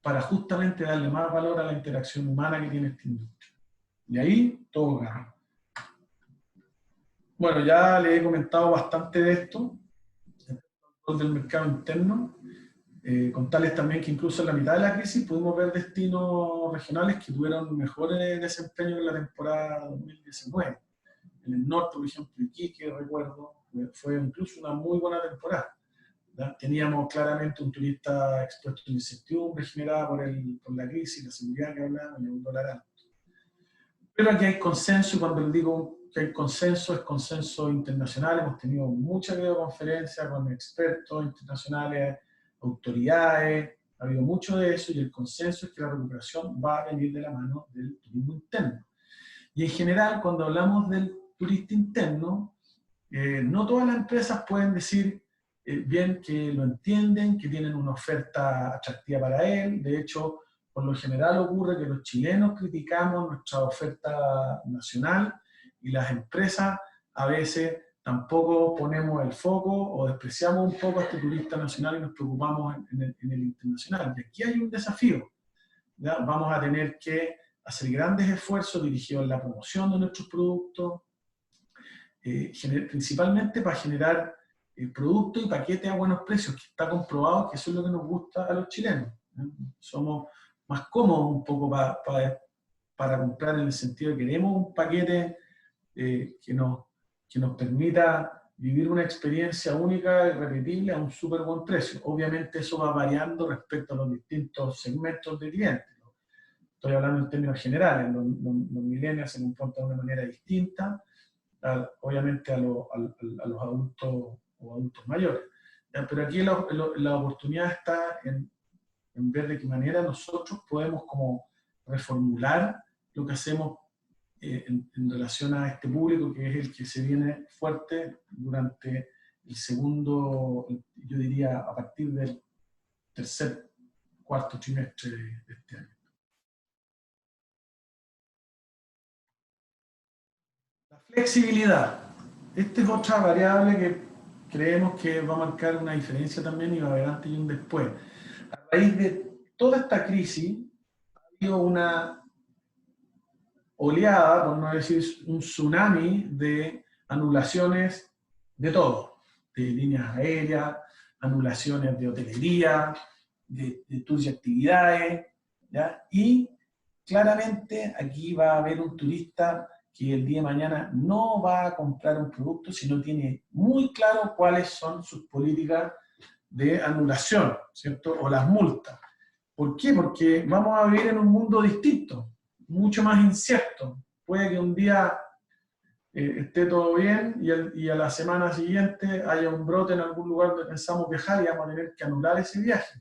Speaker 1: para justamente darle más valor a la interacción humana que tiene esta industria. Y ahí todo gana. Bueno, ya les he comentado bastante de esto, del mercado interno. Contarles también que incluso en la mitad de la crisis pudimos ver destinos regionales que tuvieron mejores desempeños en la temporada 2019. En el norte, por ejemplo, Iquique, recuerdo, fue incluso una muy buena temporada, ¿ya? Teníamos claramente un turista expuesto a incertidumbre generada por la crisis, la seguridad que hablábamos y un dólar alto. Pero aquí hay consenso, y cuando les digo que hay consenso, es consenso internacional. Hemos tenido muchas videoconferencias con expertos internacionales, autoridades, ha habido mucho de eso, y el consenso es que la recuperación va a venir de la mano del turismo interno. Y en general, cuando hablamos del turista interno, no todas las empresas pueden decir bien que lo entienden, que tienen una oferta atractiva para él. De hecho, por lo general ocurre que los chilenos criticamos nuestra oferta nacional y las empresas a veces tampoco ponemos el foco o despreciamos un poco a este turista nacional y nos preocupamos en el internacional. Y aquí hay un desafío, ¿ya? Vamos a tener que hacer grandes esfuerzos dirigidos en la promoción de nuestros productos, principalmente para generar productos y paquetes a buenos precios, que está comprobado que eso es lo que nos gusta a los chilenos, ¿eh? Somos más cómodos un poco para comprar, en el sentido de que queremos un paquete que nos permita vivir una experiencia única y repetible a un súper buen precio. Obviamente eso va variando respecto a los distintos segmentos de clientes. Estoy hablando en términos generales, los millennials se comportan de una manera distinta, obviamente a los adultos o adultos mayores. Pero aquí la oportunidad está en ver de qué manera nosotros podemos como reformular lo que hacemos en relación a este público, que es el que se viene fuerte durante el segundo, yo diría a partir del tercer, cuarto trimestre de este año. La flexibilidad. Esta es otra variable que creemos que va a marcar una diferencia también, y va a haber antes y un después. A raíz de toda esta crisis, ha habido una oleada, por no decir un tsunami, de anulaciones de todo, de líneas aéreas, anulaciones de hotelería, de tours y actividades, ¿ya? Y claramente aquí va a haber un turista que el día de mañana no va a comprar un producto si no tiene muy claro cuáles son sus políticas de anulación, ¿cierto? O las multas. ¿Por qué? Porque vamos a vivir en un mundo distinto, mucho más incierto. Puede que un día esté todo bien y a la semana siguiente haya un brote en algún lugar donde pensamos viajar y vamos a tener que anular ese viaje,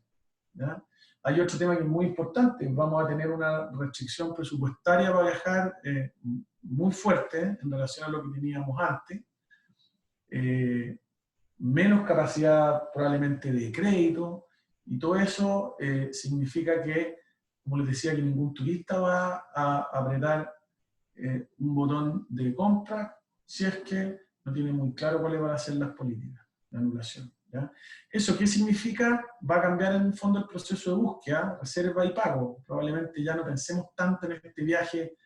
Speaker 1: ¿ya? Hay otro tema que es muy importante: vamos a tener una restricción presupuestaria para viajar muy fuerte en relación a lo que teníamos antes. Menos capacidad probablemente de crédito, y todo eso significa que, como les decía, que ningún turista va a apretar un botón de compra si es que no tiene muy claro cuáles van a ser las políticas de anulación, ¿ya? ¿Eso qué significa? Va a cambiar en el fondo el proceso de búsqueda, reserva y pago. Probablemente ya no pensemos tanto en este viaje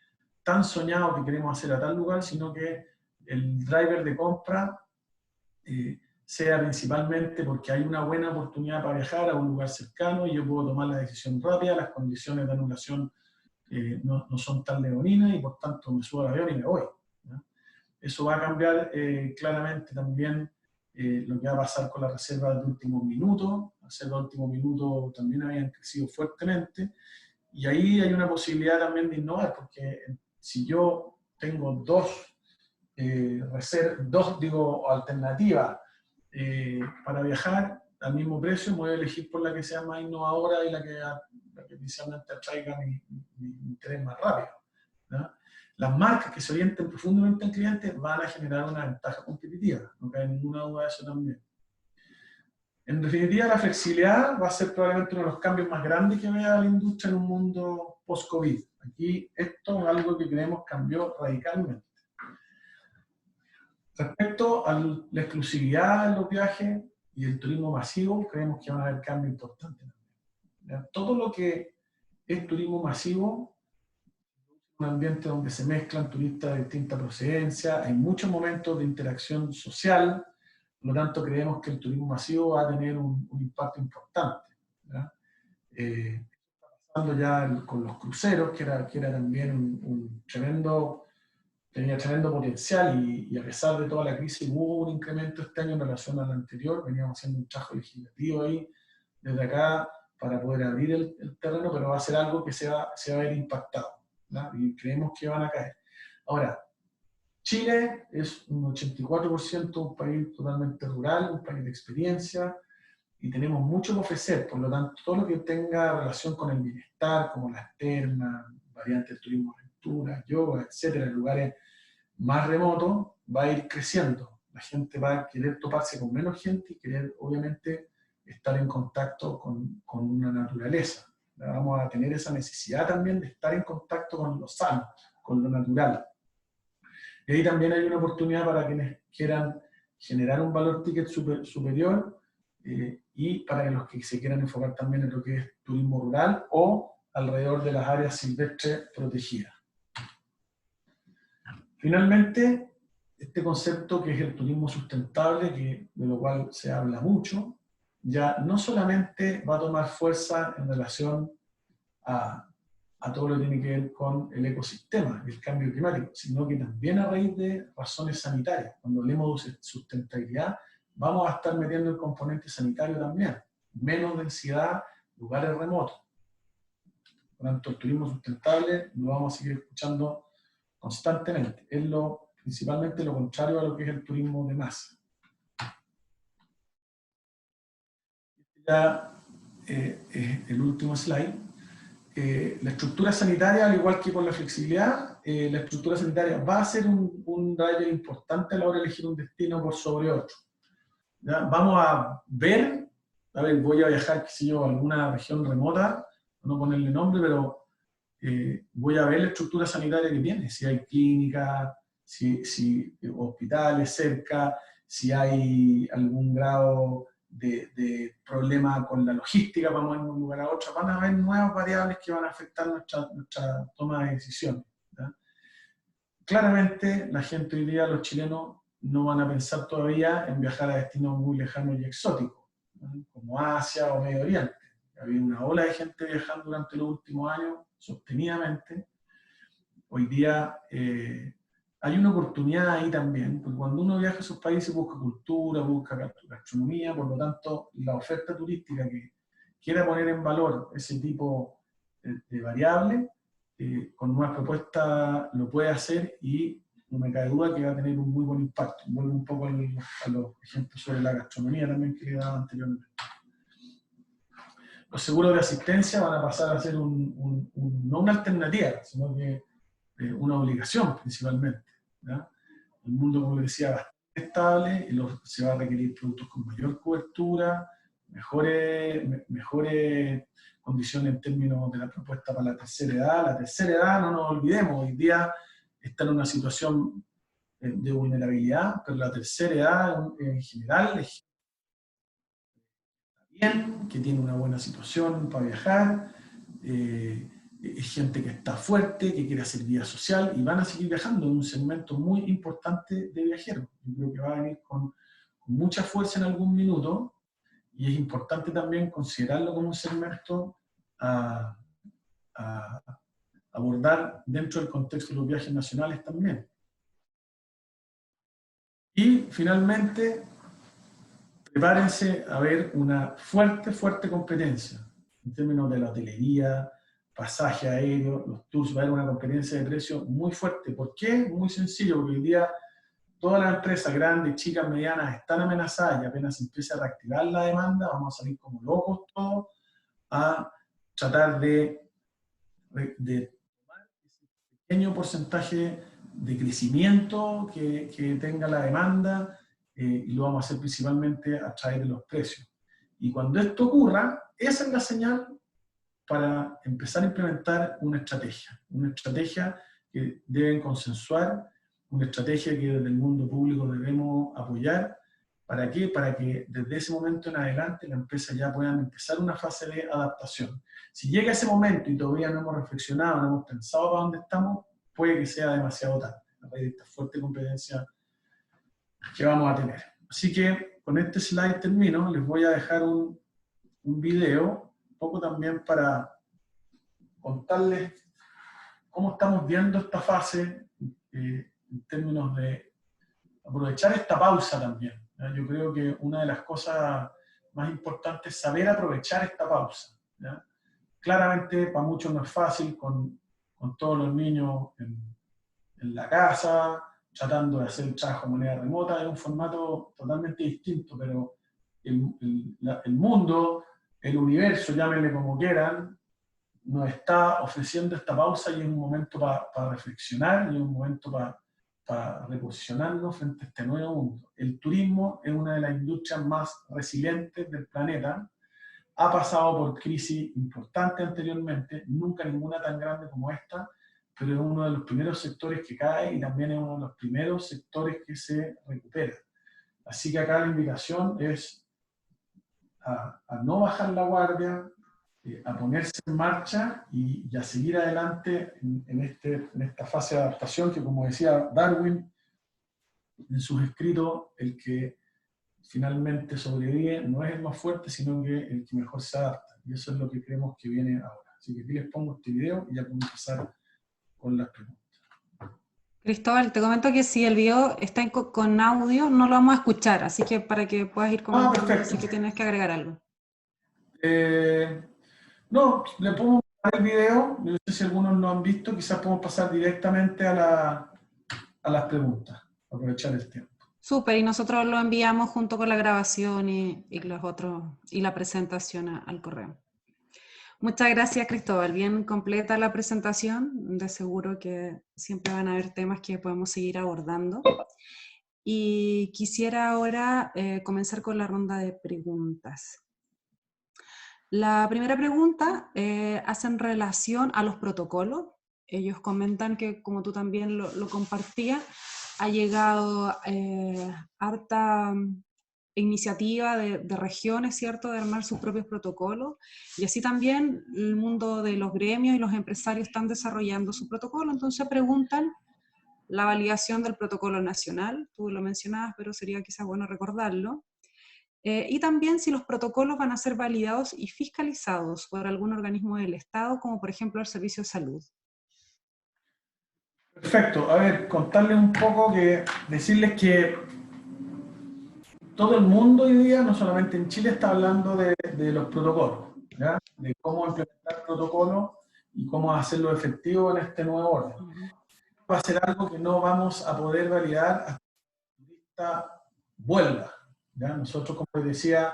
Speaker 1: tan soñado que queremos hacer a tal lugar, sino que el driver de compra sea principalmente porque hay una buena oportunidad para viajar a un lugar cercano y yo puedo tomar la decisión rápida, las condiciones de anulación no son tan leoninas y por tanto me subo al avión y me voy, ¿ya? Eso va a cambiar claramente también lo que va a pasar con las reservas de último minuto. Las reservas de último minuto también habían crecido fuertemente, y ahí hay una posibilidad también de innovar, porque si yo tengo dos alternativas para viajar al mismo precio, me voy a elegir por la que sea más innovadora y la que inicialmente atraiga mi interés más rápido, ¿no? las marcas que se orienten profundamente al cliente van a generar una ventaja competitiva, no cabe ninguna duda de eso también. En definitiva, la flexibilidad va a ser probablemente uno de los cambios más grandes que vea la industria en un mundo post-COVID. Aquí esto es algo que creemos cambió radicalmente. Respecto a la exclusividad en los viajes y el turismo masivo, creemos que van a haber cambios importantes. Todo lo que es turismo masivo, un ambiente donde se mezclan turistas de distinta procedencia, hay muchos momentos de interacción social, por lo tanto creemos que el turismo masivo va a tener un impacto importante. Está pasando ya con los cruceros, que era también tenía tremendo potencial y a pesar de toda la crisis hubo un incremento este año en relación al anterior, veníamos haciendo un trabajo legislativo ahí desde acá para poder abrir el terreno, pero va a ser algo que se va a ver impactado, ¿no? Y creemos que van a caer. Ahora, Chile es un 84% un país totalmente rural, un país de experiencia, y tenemos mucho que ofrecer, por lo tanto, todo lo que tenga relación con el bienestar, como las termas, variantes de turismo aventura, yoga, etcétera, en lugares más remotos, va a ir creciendo. La gente va a querer toparse con menos gente y querer, obviamente, estar en contacto con una naturaleza. Vamos a tener esa necesidad también de estar en contacto con lo sano, con lo natural. Y ahí también hay una oportunidad para quienes quieran generar un valor ticket superior y para los que se quieran enfocar también en lo que es turismo rural o alrededor de las áreas silvestres protegidas. Finalmente, este concepto que es el turismo sustentable, de lo cual se habla mucho, ya no solamente va a tomar fuerza en relación a todo lo que tiene que ver con el ecosistema y el cambio climático, sino que también a raíz de razones sanitarias. Cuando hablemos de sustentabilidad, vamos a estar metiendo el componente sanitario también. Menos densidad, lugares remotos. Por lo tanto, el turismo sustentable lo vamos a seguir escuchando constantemente. Es principalmente lo contrario a lo que es el turismo de masa. Ya es el último slide. La estructura sanitaria, al igual que con la flexibilidad, la estructura sanitaria va a ser un driver importante a la hora de elegir un destino por sobre otro. ¿Ya? Vamos a ver, voy a viajar, qué sé yo, a alguna región remota, no ponerle nombre, pero voy a ver la estructura sanitaria que tiene, si hay clínicas, si hospitales cerca, si hay algún grado de problema con la logística para movernos de un lugar a otro. Van a haber nuevas variables que van a afectar nuestra toma de decisiones, ¿ya? Claramente la gente hoy día, los chilenos, no van a pensar todavía en viajar a destinos muy lejanos y exóticos, ¿no? Como Asia o Medio Oriente. Ha habido una ola de gente viajando durante los últimos años sostenidamente. Hoy día hay una oportunidad ahí también, porque cuando uno viaja a esos países busca cultura, busca gastronomía, por lo tanto la oferta turística que quiera poner en valor ese tipo de variables, con nuevas propuestas lo puede hacer y no me cabe duda que va a tener un muy buen impacto. Vuelvo un poco a los ejemplos sobre la gastronomía también que le daba anteriormente. Los seguros de asistencia van a pasar a ser no una alternativa, sino que una obligación principalmente, ¿ya? El mundo, como les decía, bastante estable, se va a requerir productos con mayor cobertura, mejores condiciones en términos de la propuesta para la tercera edad. La tercera edad, no nos olvidemos, hoy día está en una situación de vulnerabilidad, pero la tercera edad en general es bien, que tiene una buena situación para viajar, es gente que está fuerte, que quiere hacer vida social y van a seguir viajando en un segmento muy importante de viajeros. Yo creo que va a venir con mucha fuerza en algún minuto y es importante también considerarlo como un segmento a abordar dentro del contexto de los viajes nacionales también. Y finalmente, prepárense a ver una fuerte competencia en términos de la hotelería, pasaje aéreo, los tours. Va a haber una competencia de precios muy fuerte. ¿Por qué? Muy sencillo, porque hoy día todas las empresas grandes, chicas, medianas están amenazadas y apenas empieza a reactivar la demanda, vamos a salir como locos todos a tratar de tomar ese pequeño porcentaje de crecimiento que tenga la demanda, y lo vamos a hacer principalmente a través de los precios. Y cuando esto ocurra, esa es la señal para empezar a implementar una estrategia que deben consensuar, una estrategia que desde el mundo público debemos apoyar. ¿Para qué? Para que desde ese momento en adelante la empresa ya puedan empezar una fase de adaptación. Si llega ese momento y todavía no hemos reflexionado, no hemos pensado para dónde estamos, puede que sea demasiado tarde, a raíz de esta fuerte competencia que vamos a tener. Así que con este slide termino, les voy a dejar un video, un poco también para contarles cómo estamos viendo esta fase en términos de aprovechar esta pausa también. ¿Ya? Yo creo que una de las cosas más importantes es saber aprovechar esta pausa. ¿Ya? Claramente para muchos no es fácil con todos los niños en la casa, tratando de hacer el trabajo de manera remota, es un formato totalmente distinto, pero el mundo, el universo, llámenle como quieran, nos está ofreciendo esta pausa y es un momento para reflexionar y es un momento para reposicionarnos frente a este nuevo mundo. El turismo es una de las industrias más resilientes del planeta, ha pasado por crisis importantes anteriormente, nunca ninguna tan grande como esta, pero es uno de los primeros sectores que cae y también es uno de los primeros sectores que se recupera. Así que acá la invitación es a no bajar la guardia, a ponerse en marcha y a seguir adelante en esta fase de adaptación que, como decía Darwin en sus escritos, el que finalmente sobrevive no es el más fuerte, sino que el que mejor se adapta. Y eso es lo que creemos que viene ahora. Así que aquí les pongo este video y ya podemos empezar con las preguntas.
Speaker 2: Cristóbal, te comento que si el video está con audio, no lo vamos a escuchar, así que para que puedas ir comentando, así que tienes que agregar algo.
Speaker 1: No, le pongo el video, no sé si algunos lo han visto, quizás podemos pasar directamente a las preguntas, aprovechar el tiempo.
Speaker 2: Súper, y nosotros lo enviamos junto con la grabación y los otros, y la presentación al correo. Muchas gracias, Cristóbal. Bien completa la presentación. De seguro que siempre van a haber temas que podemos seguir abordando. Y quisiera ahora comenzar con la ronda de preguntas. La primera pregunta hace en relación a los protocolos. Ellos comentan que, como tú también lo compartías, ha llegado harta iniciativa de regiones, ¿cierto?, de armar sus propios protocolos, y así también el mundo de los gremios y los empresarios están desarrollando su protocolo. Entonces preguntan la validación del protocolo nacional, tú lo mencionabas, pero sería quizás bueno recordarlo, y también si los protocolos van a ser validados y fiscalizados por algún organismo del Estado, como por ejemplo el Servicio de Salud.
Speaker 1: Perfecto. A ver, contarles un poco, decirles que todo el mundo hoy día, no solamente en Chile, está hablando de los protocolos, ¿ya? De cómo implementar protocolos y cómo hacerlo efectivo en este nuevo orden. Va a ser algo que no vamos a poder validar hasta que el turista vuelva, ¿ya? Nosotros, como les decía,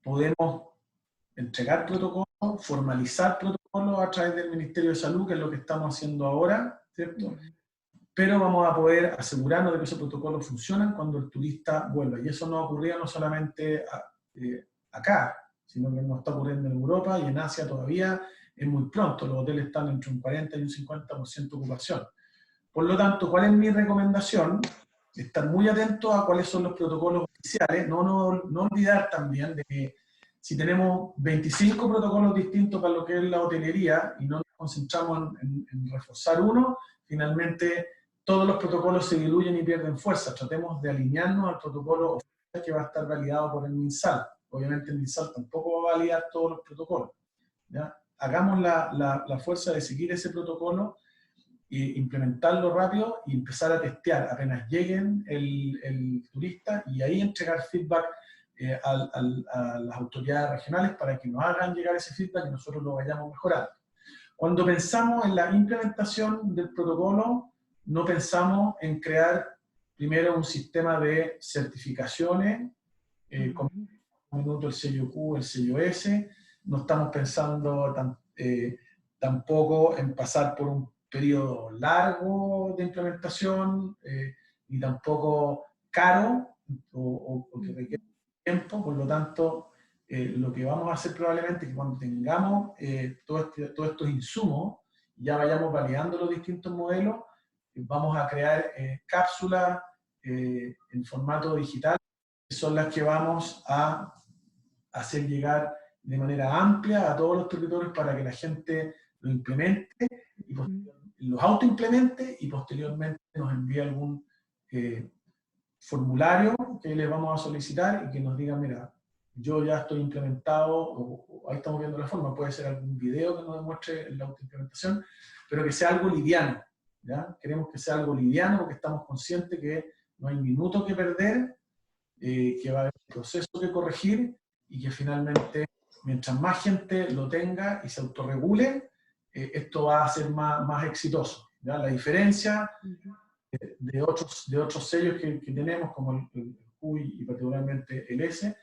Speaker 1: podemos entregar protocolos, formalizar protocolos a través del Ministerio de Salud, que es lo que estamos haciendo ahora, ¿cierto? Pero vamos a poder asegurarnos de que esos protocolos funcionan cuando el turista vuelva. Y eso no ha ocurrido no solamente acá, sino que no está ocurriendo en Europa y en Asia todavía es muy pronto. Los hoteles están entre un 40 y un 50% de ocupación. Por lo tanto, ¿cuál es mi recomendación? Estar muy atentos a cuáles son los protocolos oficiales, no olvidar también de que si tenemos 25 protocolos distintos para lo que es la hotelería y no nos concentramos en reforzar uno, finalmente todos los protocolos se diluyen y pierden fuerza. Tratemos de alinearnos al protocolo oficial que va a estar validado por el MinSal. Obviamente el MinSal tampoco va a validar todos los protocolos, ¿ya? Hagamos la fuerza de seguir ese protocolo e implementarlo rápido y empezar a testear apenas lleguen el turista y ahí entregar feedback a las autoridades regionales para que nos hagan llegar ese feedback y nosotros lo vayamos mejorando. Cuando pensamos en la implementación del protocolo, no pensamos en crear primero un sistema de certificaciones, con un minuto el sello Q, el sello S, no estamos pensando tampoco en pasar por un periodo largo de implementación, ni tampoco caro o que requiere tiempo. Por lo tanto, lo que vamos a hacer probablemente es que cuando tengamos todos estos insumos, ya vayamos validando los distintos modelos, vamos a crear cápsulas en formato digital, que son las que vamos a hacer llegar de manera amplia a todos los territorios para que la gente lo implemente, y los autoimplemente y posteriormente nos envíe algún formulario que les vamos a solicitar y que nos digan, mira, yo ya estoy implementado, o ahí estamos viendo la forma, puede ser algún video que nos demuestre la autoimplementación, pero que sea algo liviano, ¿ya? Queremos que sea algo liviano porque estamos conscientes que no hay minuto que perder, que va a haber un proceso que corregir y que finalmente, mientras más gente lo tenga y se autorregule, esto va a ser más exitoso, ¿ya? La diferencia de otros sellos que tenemos, como el QI y particularmente el S,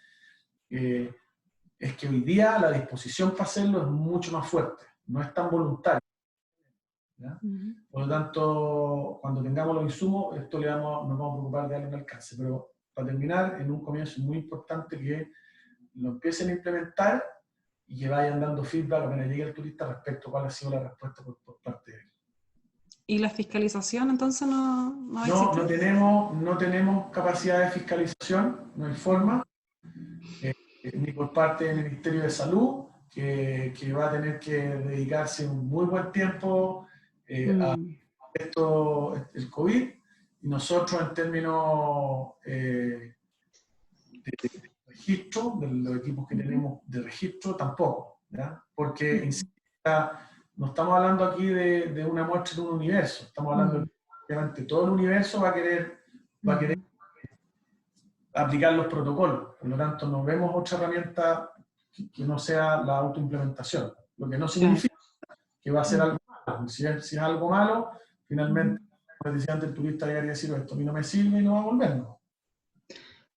Speaker 1: es que hoy día la disposición para hacerlo es mucho más fuerte, no es tan voluntario, ¿ya? Por lo tanto, cuando tengamos los insumos, esto nos vamos a preocupar de darle un alcance. Pero para terminar, en un comienzo es muy importante que lo empiecen a implementar y que vayan dando feedback apenas llegue el turista respecto a cuál ha sido la respuesta por parte de él.
Speaker 2: ¿Y la fiscalización entonces no existe?
Speaker 1: No tenemos capacidad de fiscalización, no hay forma, ni por parte del Ministerio de Salud, que va a tener que dedicarse un muy buen tiempo a esto, el COVID, y nosotros en términos de registro, de los equipos que tenemos de registro, tampoco, ¿ya? Porque no estamos hablando aquí de una muestra de un universo, estamos hablando de que obviamente todo el universo va a querer aplicar los protocolos. Por lo tanto, no vemos otra herramienta que no sea la autoimplementación. Lo que no significa que va a ser algo malo. Si es algo malo, finalmente, como decía antes, el turista debería decir, esto a mí no me sirve y no va a volvernos.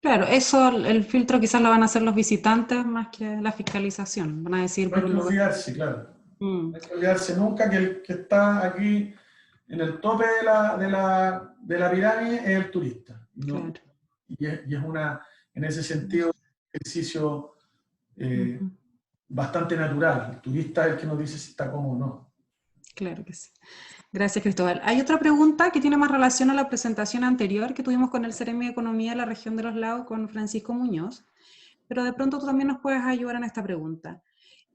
Speaker 2: Claro, eso, el filtro quizás lo van a hacer los visitantes más que la fiscalización. Van a decir
Speaker 1: No hay que olvidarse, claro. No hay que olvidarse nunca que el que está aquí en el tope de la pirámide es el turista. ¿No? Claro. Y es en ese sentido, un ejercicio bastante natural. El turista es el que nos dice si está cómodo o no.
Speaker 2: Claro que sí. Gracias, Cristóbal. Hay otra pregunta que tiene más relación a la presentación anterior que tuvimos con el Seremi de Economía de la región de Los Lagos, con Francisco Muñoz, pero de pronto tú también nos puedes ayudar en esta pregunta.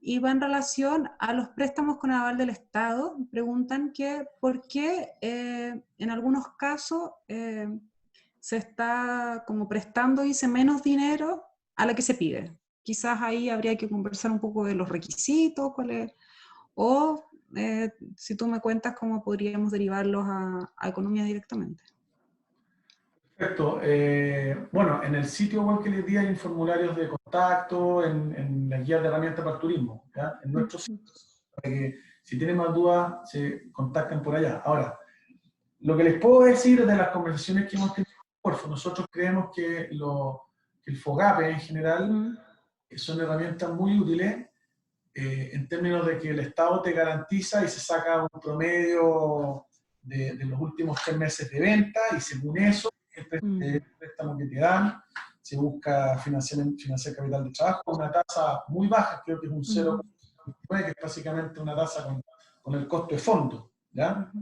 Speaker 2: Y va en relación a los préstamos con aval del Estado. Preguntan que por qué en algunos casos se está como prestando, dice, menos dinero a la que se pide. Quizás ahí habría que conversar un poco de los requisitos, o si tú me cuentas cómo podríamos derivarlos a economía directamente.
Speaker 1: Perfecto. Bueno, en el sitio web que les di hay formularios de contacto, en la guía de herramientas para el turismo, ¿ya? En nuestro sitio, para que si tienen más dudas se contacten por allá. Ahora, lo que les puedo decir de las conversaciones que hemos tenido con Corfo, nosotros creemos que el FOGAPE en general son herramientas muy útiles en términos de que el Estado te garantiza y se saca un promedio de los últimos 3 meses de venta, y según eso, el préstamo que te dan, se busca financiar capital de trabajo, una tasa muy baja, creo que es un 0,9, que es básicamente una tasa con el costo de fondo, ¿ya?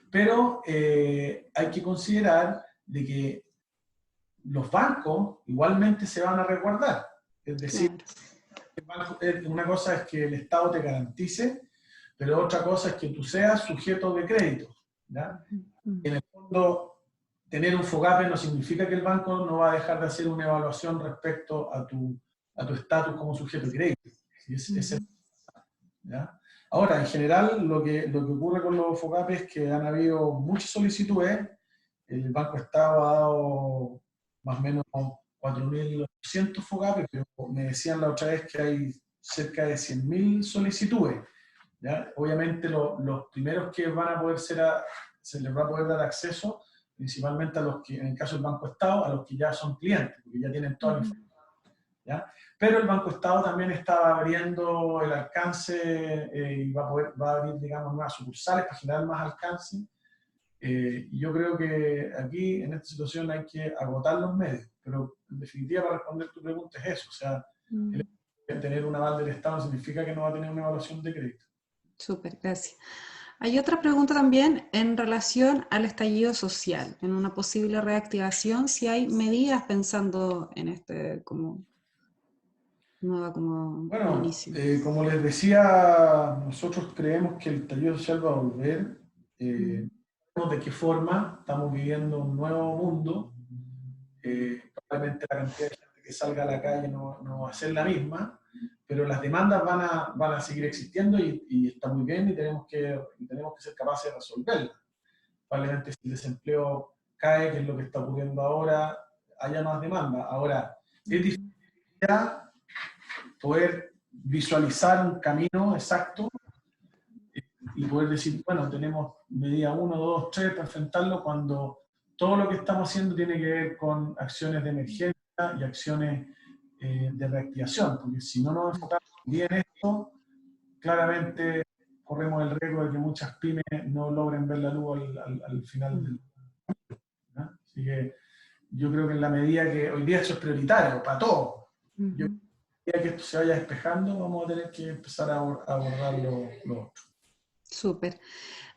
Speaker 1: Pero hay que considerar de que los bancos igualmente se van a resguardar, es decir, una cosa es que el Estado te garantice, pero otra cosa es que tú seas sujeto de crédito, ¿ya? En el fondo, tener un FOGAPE no significa que el banco no va a dejar de hacer una evaluación respecto a tu estatus como sujeto de crédito. ¿Ya? Ahora, en general, lo que ocurre con los FOGAPE es que han habido muchas solicitudes. El Banco Estado ha dado más o menos 4.800 FOGAPE, pero me decían la otra vez que hay cerca de 100.000 solicitudes, ¿ya? Obviamente los primeros que van a poder se les va a poder dar acceso principalmente a los que, en el caso del Banco Estado, a los que ya son clientes, porque ya tienen toda la información. ¿ya? Pero el Banco Estado también está abriendo el alcance y va a abrir, digamos, nuevas sucursales para generar más alcance. Y yo creo que aquí, en esta situación, hay que agotar los medios. Pero, en definitiva, para responder tu pregunta es eso. O sea, el hecho de tener un aval del Estado no significa que no va a tener una evaluación de crédito.
Speaker 2: Súper, gracias. Hay otra pregunta también en relación al estallido social, en una posible reactivación, si hay medidas pensando en este como nueva como
Speaker 1: Bueno,
Speaker 2: inicio.
Speaker 1: como les decía, nosotros creemos que el estallido social va a volver. ¿De qué forma? Estamos viviendo un nuevo mundo. Probablemente la cantidad de gente que salga a la calle no va a ser la misma, pero las demandas van a seguir existiendo y está muy bien y tenemos que ser capaces de resolverlas. Probablemente si el desempleo cae, que es lo que está ocurriendo ahora, haya más demanda. Ahora, es difícil ya poder visualizar un camino exacto y poder decir, bueno, tenemos medida 1, 2, 3 para enfrentarlo cuando todo lo que estamos haciendo tiene que ver con acciones de emergencia y acciones de reactivación, porque si no nos enfocamos bien en esto, claramente corremos el riesgo de que muchas pymes no logren ver la luz al final del año, ¿no? Así que yo creo que en la medida que hoy día eso es prioritario para todos, yo creo que esto se vaya despejando, vamos a tener que empezar a abordar lo otro.
Speaker 2: Súper.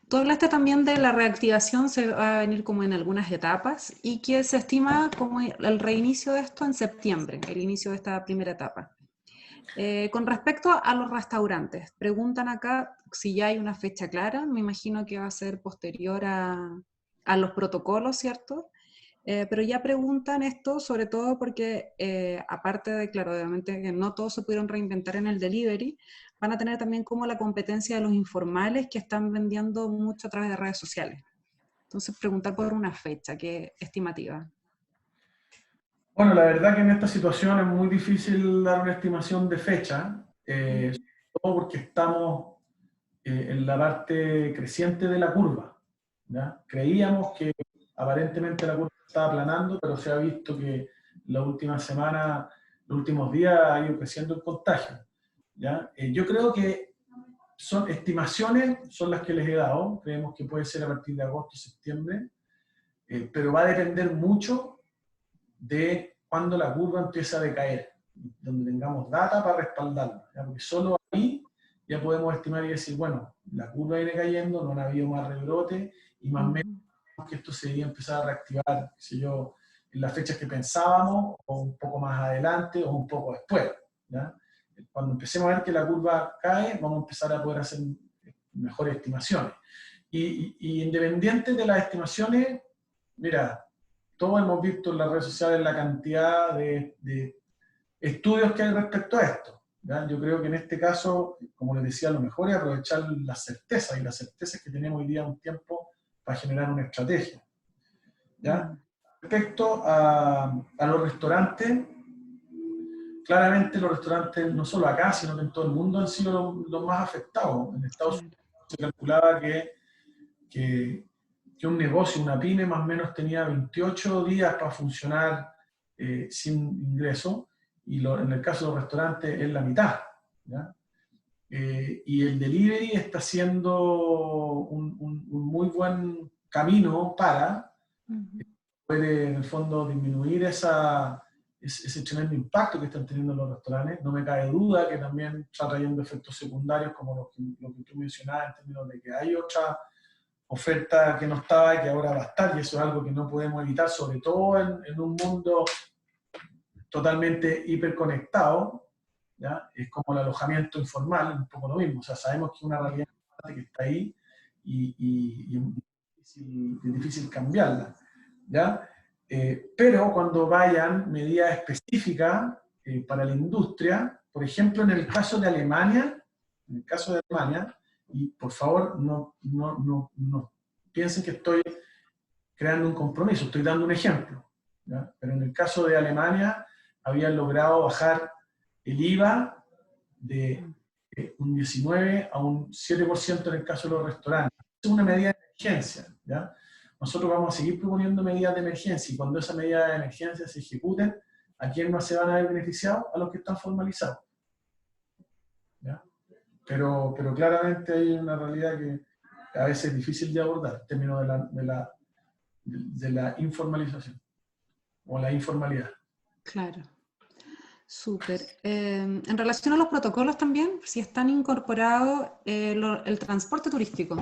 Speaker 2: Tú hablaste también de la reactivación, se va a venir como en algunas etapas y que se estima como el reinicio de esto en septiembre, el inicio de esta primera etapa. Con respecto a los restaurantes, preguntan acá si ya hay una fecha clara, me imagino que va a ser posterior a los protocolos, ¿cierto? Pero ya preguntan esto sobre todo porque aparte de, claro, obviamente que no todos se pudieron reinventar en el delivery, van a tener también como la competencia de los informales que están vendiendo mucho a través de redes sociales. Entonces preguntar por una fecha, ¿qué estimativa?
Speaker 1: Bueno, la verdad que en esta situación es muy difícil dar una estimación de fecha, sobre todo porque estamos en la parte creciente de la curva, ¿ya? Creíamos que aparentemente la curva estaba aplanando, pero se ha visto que la última semana, los últimos días ha ido creciendo el contagio, ¿ya? Yo creo que son estimaciones, son las que les he dado, creemos que puede ser a partir de agosto, septiembre, pero va a depender mucho de cuando la curva empieza a decaer, donde tengamos data para respaldarla, ¿ya? Porque solo ahí ya podemos estimar y decir, bueno, la curva viene cayendo, no ha habido más rebrote y más o menos que esto se iba a empezar a reactivar, qué sé yo, en las fechas que pensábamos, o un poco más adelante, o un poco después, ¿ya? Cuando empecemos a ver que la curva cae, vamos a empezar a poder hacer mejores estimaciones. Y independiente de las estimaciones, mira, todos hemos visto en las redes sociales la cantidad de estudios que hay respecto a esto, ¿ya? Yo creo que en este caso, como les decía, lo mejor es aprovechar las certezas, y las certezas que tenemos hoy día un tiempo para generar una estrategia, ¿ya? Respecto a los restaurantes, claramente los restaurantes, no solo acá, sino que en todo el mundo, han sido los más afectados. En Estados Unidos se calculaba que un negocio, una pyme, más o menos tenía 28 días para funcionar sin ingreso, y en el caso de los restaurantes es la mitad, ¿ya? Y el delivery está haciendo un muy buen camino para puede en el fondo disminuir ese tremendo impacto que están teniendo los restaurantes. No me cabe duda que también está trayendo efectos secundarios como lo que tú mencionabas, en términos de que hay otra oferta que no estaba y que ahora va a estar, y eso es algo que no podemos evitar, sobre todo en un mundo totalmente hiperconectado, ¿ya? Es como el alojamiento informal, un poco lo mismo. O sea, sabemos que es una realidad que está ahí y es difícil cambiarla, ¿ya? Pero cuando vayan medidas específicas para la industria, por ejemplo, en el caso de Alemania, y por favor no piensen que estoy creando un compromiso, estoy dando un ejemplo, ¿ya? Pero en el caso de Alemania habían logrado bajar el IVA de un 19 a un 7% en el caso de los restaurantes. Es una medida de emergencia, ¿ya? Nosotros vamos a seguir proponiendo medidas de emergencia, y cuando esas medidas de emergencia se ejecuten, ¿A quién más se van a ver beneficiados? A los que están formalizados. ¿Ya? Pero claramente hay una realidad que a veces es difícil de abordar en términos de la informalización o la informalidad.
Speaker 2: Claro. Súper. En relación a los protocolos también, si están incorporados el transporte turístico,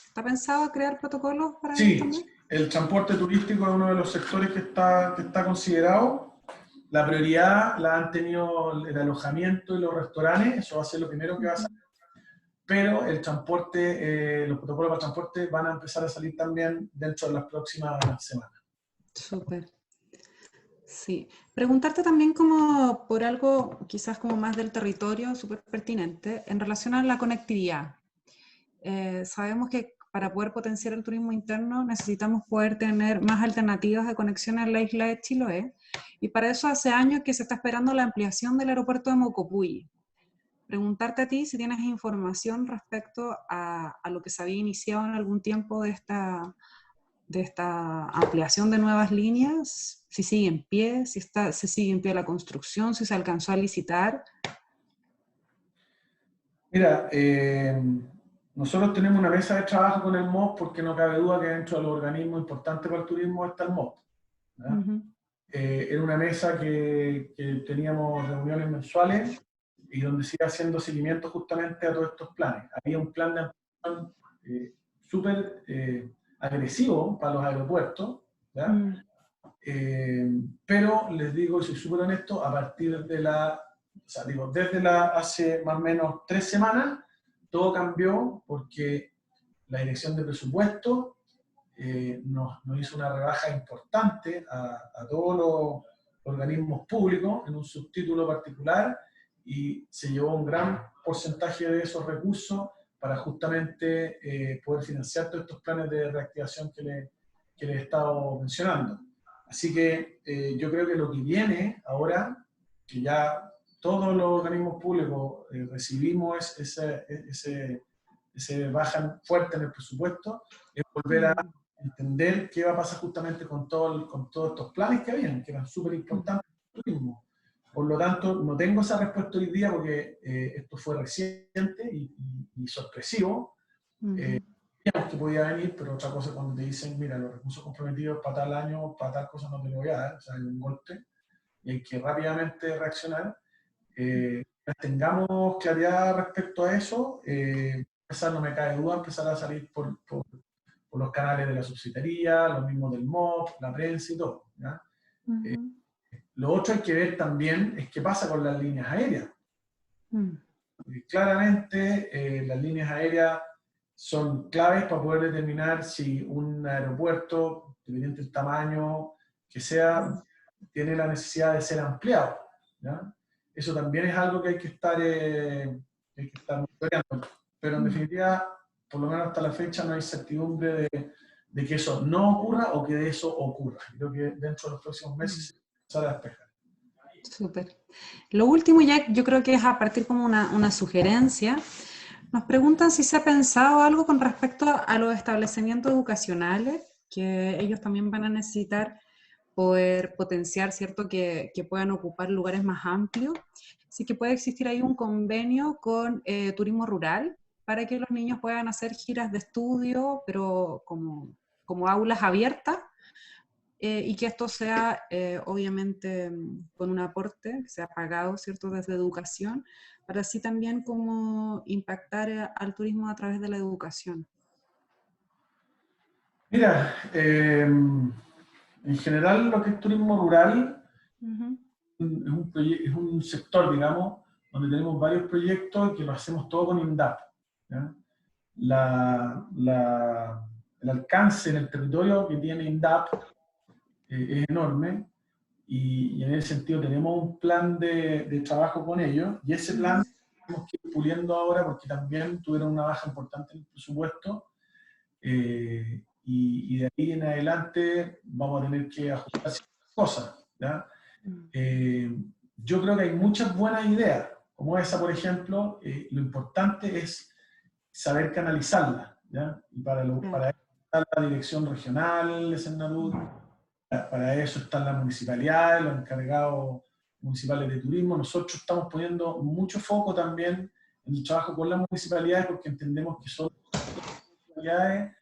Speaker 2: ¿está pensado crear protocolos para ellos
Speaker 1: Sí,
Speaker 2: también?
Speaker 1: el transporte turístico es uno de los sectores que está considerado. La prioridad la han tenido el alojamiento y los restaurantes, eso va a ser lo primero que va a salir. Pero el transporte, los protocolos para el transporte van a empezar a salir también dentro de las próximas semanas.
Speaker 2: Súper. Sí. Preguntarte también como por algo quizás como más del territorio, súper pertinente, en relación a la conectividad. Sabemos que para poder potenciar el turismo interno necesitamos poder tener más alternativas de conexión en la isla de Chiloé, y para eso hace años que se está esperando la ampliación del aeropuerto de Mocopuy. Preguntarte a ti si tienes información respecto a lo que se había iniciado en algún tiempo de esta ampliación de nuevas líneas, si sigue en pie, si se sigue en pie la construcción, si se alcanzó a licitar.
Speaker 1: Mira, nosotros tenemos una mesa de trabajo con el MOP porque no cabe duda que dentro de los organismos importantes para el turismo está el MOP. Era una mesa que teníamos reuniones mensuales y donde se iba haciendo seguimiento justamente a todos estos planes. Había un plan de ampliación súper agresivo para los aeropuertos, ¿ya? Pero les digo, y soy súper honesto, a partir de desde hace más o menos 3 semanas, todo cambió porque la dirección de presupuesto nos hizo una rebaja importante a todos los organismos públicos en un subtítulo particular y se llevó un gran porcentaje de esos recursos para justamente poder financiar todos estos planes de reactivación que les he estado mencionando. Así que yo creo que lo que viene ahora, que ya todos los organismos públicos recibimos ese bajan fuerte en el presupuesto, es volver a entender qué va a pasar justamente con todos estos planes que habían, que eran súper importantes para el turismo. Por lo tanto, no tengo esa respuesta hoy día porque esto fue reciente y sorpresivo. Sabíamos que podía venir, pero otra cosa es cuando te dicen, mira, los recursos comprometidos para tal año, para tal cosa no te lo voy a dar, o sea, hay un golpe y hay que rápidamente reaccionar. Tengamos claridad respecto a eso, no me cae duda empezar a salir por los canales de la subsecretaría, los mismos del MOP, la prensa y todo. ¿Ya? Lo otro hay que ver también es qué pasa con las líneas aéreas. Claramente las líneas aéreas son claves para poder determinar si un aeropuerto, dependiente del tamaño que sea, tiene la necesidad de ser ampliado. ¿Ya? Eso también es algo que hay que estar monitoreando. Pero en definitiva, por lo menos hasta la fecha, no hay certidumbre de que eso no ocurra o que de eso ocurra. Creo que dentro de los próximos meses se va a empezar a despejar.
Speaker 2: Súper. Lo último ya yo creo que es a partir como una sugerencia. Nos preguntan si se ha pensado algo con respecto a los establecimientos educacionales, que ellos también van a necesitar poder potenciar, ¿cierto? Que puedan ocupar lugares más amplios. Así que puede existir ahí un convenio con turismo rural para que los niños puedan hacer giras de estudio, pero como aulas abiertas, y que esto sea obviamente con un aporte, que sea pagado, ¿cierto? Desde educación, para así también como impactar al turismo a través de la educación.
Speaker 1: Mira, en general lo que es turismo rural es un sector, digamos, donde tenemos varios proyectos que lo hacemos todo con INDAP. ¿Ya? El alcance en el territorio que tiene INDAP es enorme y en ese sentido tenemos un plan de trabajo con ellos y ese plan tenemos que ir puliendo ahora porque también tuvieron una baja importante en el presupuesto y de ahí en adelante vamos a tener que ajustar ciertas cosas. ¿Ya? Yo creo que hay muchas buenas ideas, como esa, por ejemplo. Lo importante es saber canalizarla, ¿ya? Y para eso está la dirección regional de Senadú, para eso están las municipalidades, los encargados municipales de turismo. Nosotros estamos poniendo mucho foco también en el trabajo con las municipalidades porque entendemos que son las municipalidades,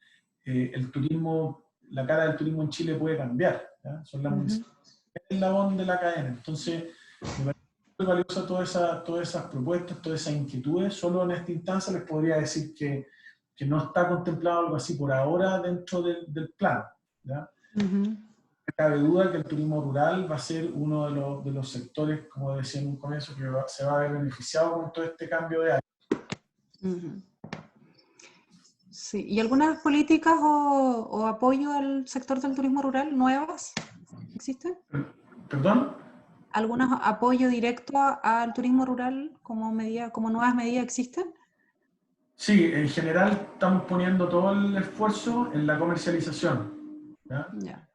Speaker 1: el turismo, la cara del turismo en Chile puede cambiar, ¿ya? Son las municipalidades el eslabón de la cadena. Entonces, me parece muy valiosa todas esas propuestas, todas esas inquietudes. Solo en esta instancia les podría decir que no está contemplado algo así por ahora dentro del plan, ¿ya? No cabe duda que el turismo rural va a ser uno de los sectores, como decía en un comienzo, que se va a ver beneficiado con todo este cambio de área.
Speaker 2: Sí. ¿Y algunas políticas o apoyo al sector del turismo rural nuevas existen?
Speaker 1: ¿Perdón?
Speaker 2: ¿Algunos apoyo directo al turismo rural como nuevas medidas existen?
Speaker 1: Sí, en general estamos poniendo todo el esfuerzo en la comercialización, ¿ya?
Speaker 2: Ya.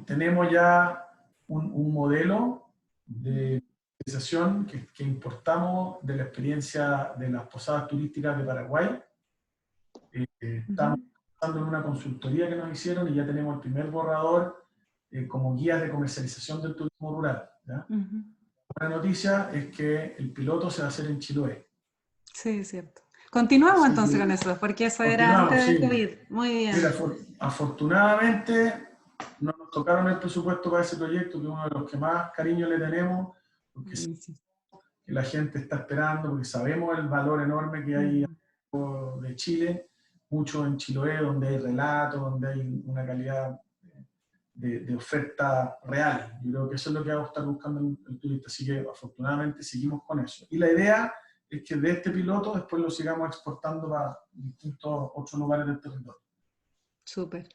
Speaker 1: Tenemos ya un modelo de comercialización que importamos de la experiencia de las posadas turísticas de Paraguay. Estamos trabajando en una consultoría que nos hicieron y ya tenemos el primer borrador como guías de comercialización del turismo rural, ¿ya? La buena noticia es que el piloto se va a hacer en Chiloé.
Speaker 2: Sí, es cierto. Continuamos
Speaker 1: Así
Speaker 2: entonces
Speaker 1: que,
Speaker 2: con eso, porque eso era antes del
Speaker 1: sí.
Speaker 2: COVID. Muy bien.
Speaker 1: Mira, afortunadamente no nos tocaron el presupuesto para ese proyecto, que es uno de los que más cariño le tenemos, porque que la gente está esperando, porque sabemos el valor enorme que hay de Chile, mucho en Chiloé, donde hay relatos, donde hay una calidad de oferta real. Yo creo que eso es lo que va a estar buscando el turista, así que afortunadamente seguimos con eso. Y la idea es que de este piloto después lo sigamos exportando para distintos otros lugares del territorio.
Speaker 2: Súper.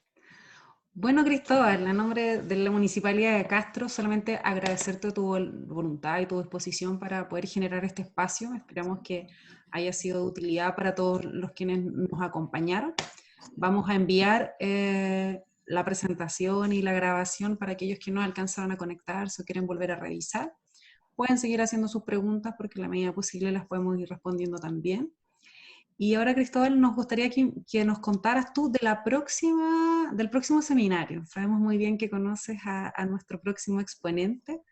Speaker 2: Bueno, Cristóbal, a nombre de la Municipalidad de Castro, solamente agradecerte tu voluntad y tu disposición para poder generar este espacio. Esperamos que haya sido de utilidad para todos los quienes nos acompañaron. Vamos a enviar la presentación y la grabación para aquellos que no alcanzaron a conectarse o quieren volver a revisar. Pueden seguir haciendo sus preguntas porque en la medida posible las podemos ir respondiendo también. Y ahora, Cristóbal, nos gustaría que nos contaras tú de del próximo seminario. Sabemos muy bien que conoces a nuestro próximo exponente,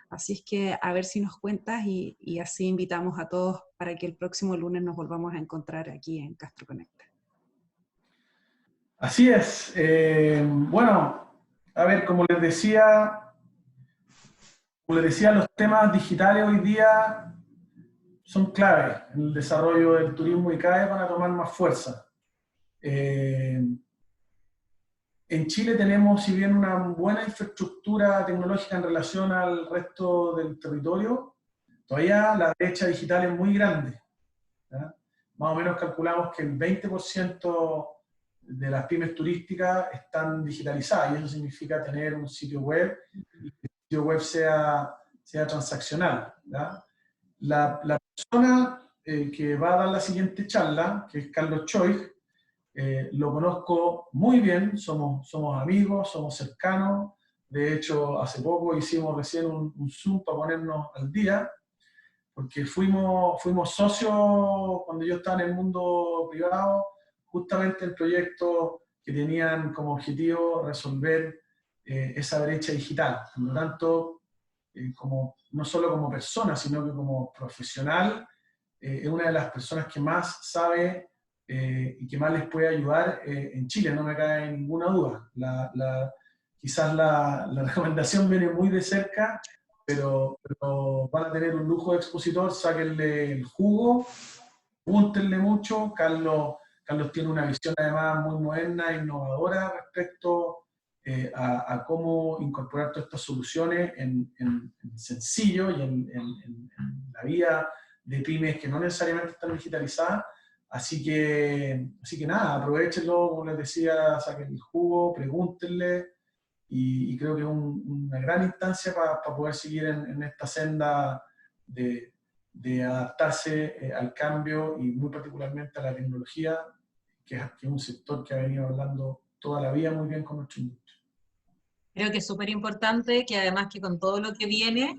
Speaker 2: así es que a ver si nos cuentas y así invitamos a todos para que el próximo lunes nos volvamos a encontrar aquí en Castro Conecta.
Speaker 1: Así es. Bueno, a ver, como les decía, los temas digitales hoy día son claves en el desarrollo del turismo y cada vez van a tomar más fuerza. En Chile tenemos, si bien una buena infraestructura tecnológica en relación al resto del territorio, todavía la brecha digital es muy grande, ¿ya? Más o menos calculamos que el 20% de las pymes turísticas están digitalizadas y eso significa tener un sitio web y que el sitio web sea transaccional, ¿ya? La persona que va a dar la siguiente charla, que es Carlos Choi, lo conozco muy bien, somos amigos, somos cercanos. De hecho, hace poco hicimos recién un Zoom para ponernos al día, porque fuimos socios cuando yo estaba en el mundo privado, justamente en proyectos que tenían como objetivo resolver esa brecha digital. Por lo tanto, no solo como persona, sino que como profesional, es una de las personas que más sabe y que más les puede ayudar en Chile, no me cae ninguna duda. Quizás la recomendación viene muy de cerca, pero van a tener un lujo de expositor, sáquenle el jugo, pregúntenle mucho. Carlos tiene una visión además muy moderna e innovadora respecto a cómo incorporar todas estas soluciones en sencillo y en la vida de pymes que no necesariamente están digitalizadas. Así que nada, aprovechenlo, como les decía, saquen el jugo, pregúntenle, y creo que es una gran instancia para poder seguir en esta senda de adaptarse al cambio y muy particularmente a la tecnología, que es un sector que ha venido hablando toda la vida muy bien con nuestra industria.
Speaker 3: Creo que es súper importante que además que con todo lo que viene,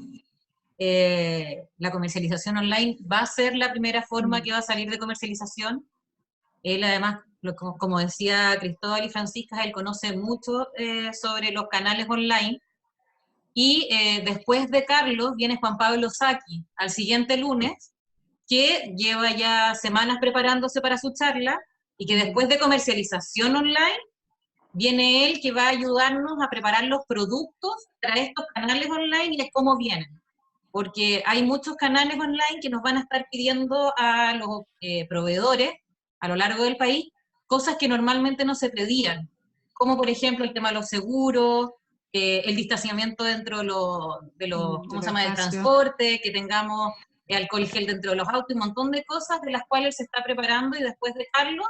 Speaker 3: la comercialización online va a ser la primera forma que va a salir de comercialización, Él además, como decía Cristóbal y Francisca, él conoce mucho sobre los canales online. Y después de Carlos viene Juan Pablo Saki al siguiente lunes, que lleva ya semanas preparándose para su charla, y que después de comercialización online, viene él que va a ayudarnos a preparar los productos para estos canales online y de cómo vienen. Porque hay muchos canales online que nos van a estar pidiendo a los proveedores a lo largo del país cosas que normalmente no se pedían, como por ejemplo el tema de los seguros, el distanciamiento dentro de los ¿cómo se llama?, del transporte, que tengamos alcohol gel dentro de los autos, un montón de cosas de las cuales se está preparando. Y después de Carlos,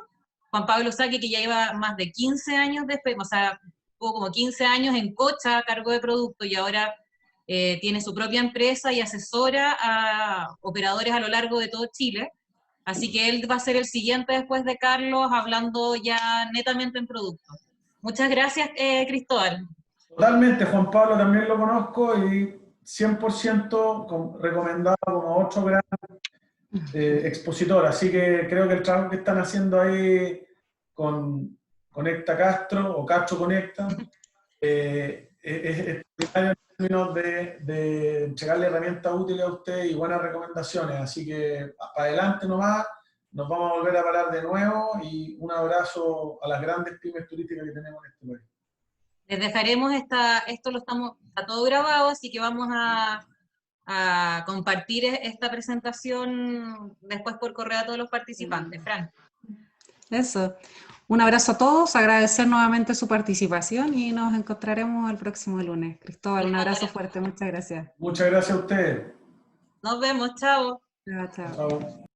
Speaker 3: Juan Pablo Saki, que ya lleva más de 15 años después, o sea, tuvo como 15 años en Cocha a cargo de producto, y ahora tiene su propia empresa y asesora a operadores a lo largo de todo Chile. Así que él va a ser el siguiente después de Carlos, hablando ya netamente en productos. Muchas gracias, Cristóbal.
Speaker 1: Totalmente, Juan Pablo también lo conozco y 100% recomendado como otro gran expositor. Así que creo que el trabajo que están haciendo ahí con Conecta Castro o Castro Conecta es extraordinario en términos de entregarle herramientas útiles a usted y buenas recomendaciones. Así que para adelante nomás, nos vamos a volver a parar de nuevo, y un abrazo a las grandes pymes turísticas que tenemos en este país.
Speaker 3: Les dejaremos está todo grabado, así que vamos a compartir esta presentación después por correo a todos los participantes. Fran.
Speaker 2: Eso. Un abrazo a todos, agradecer nuevamente su participación y nos encontraremos el próximo lunes. Cristóbal, un abrazo fuerte, muchas gracias.
Speaker 1: Muchas gracias a ustedes.
Speaker 3: Nos vemos, chao.
Speaker 2: Chao, chao.
Speaker 1: Chao.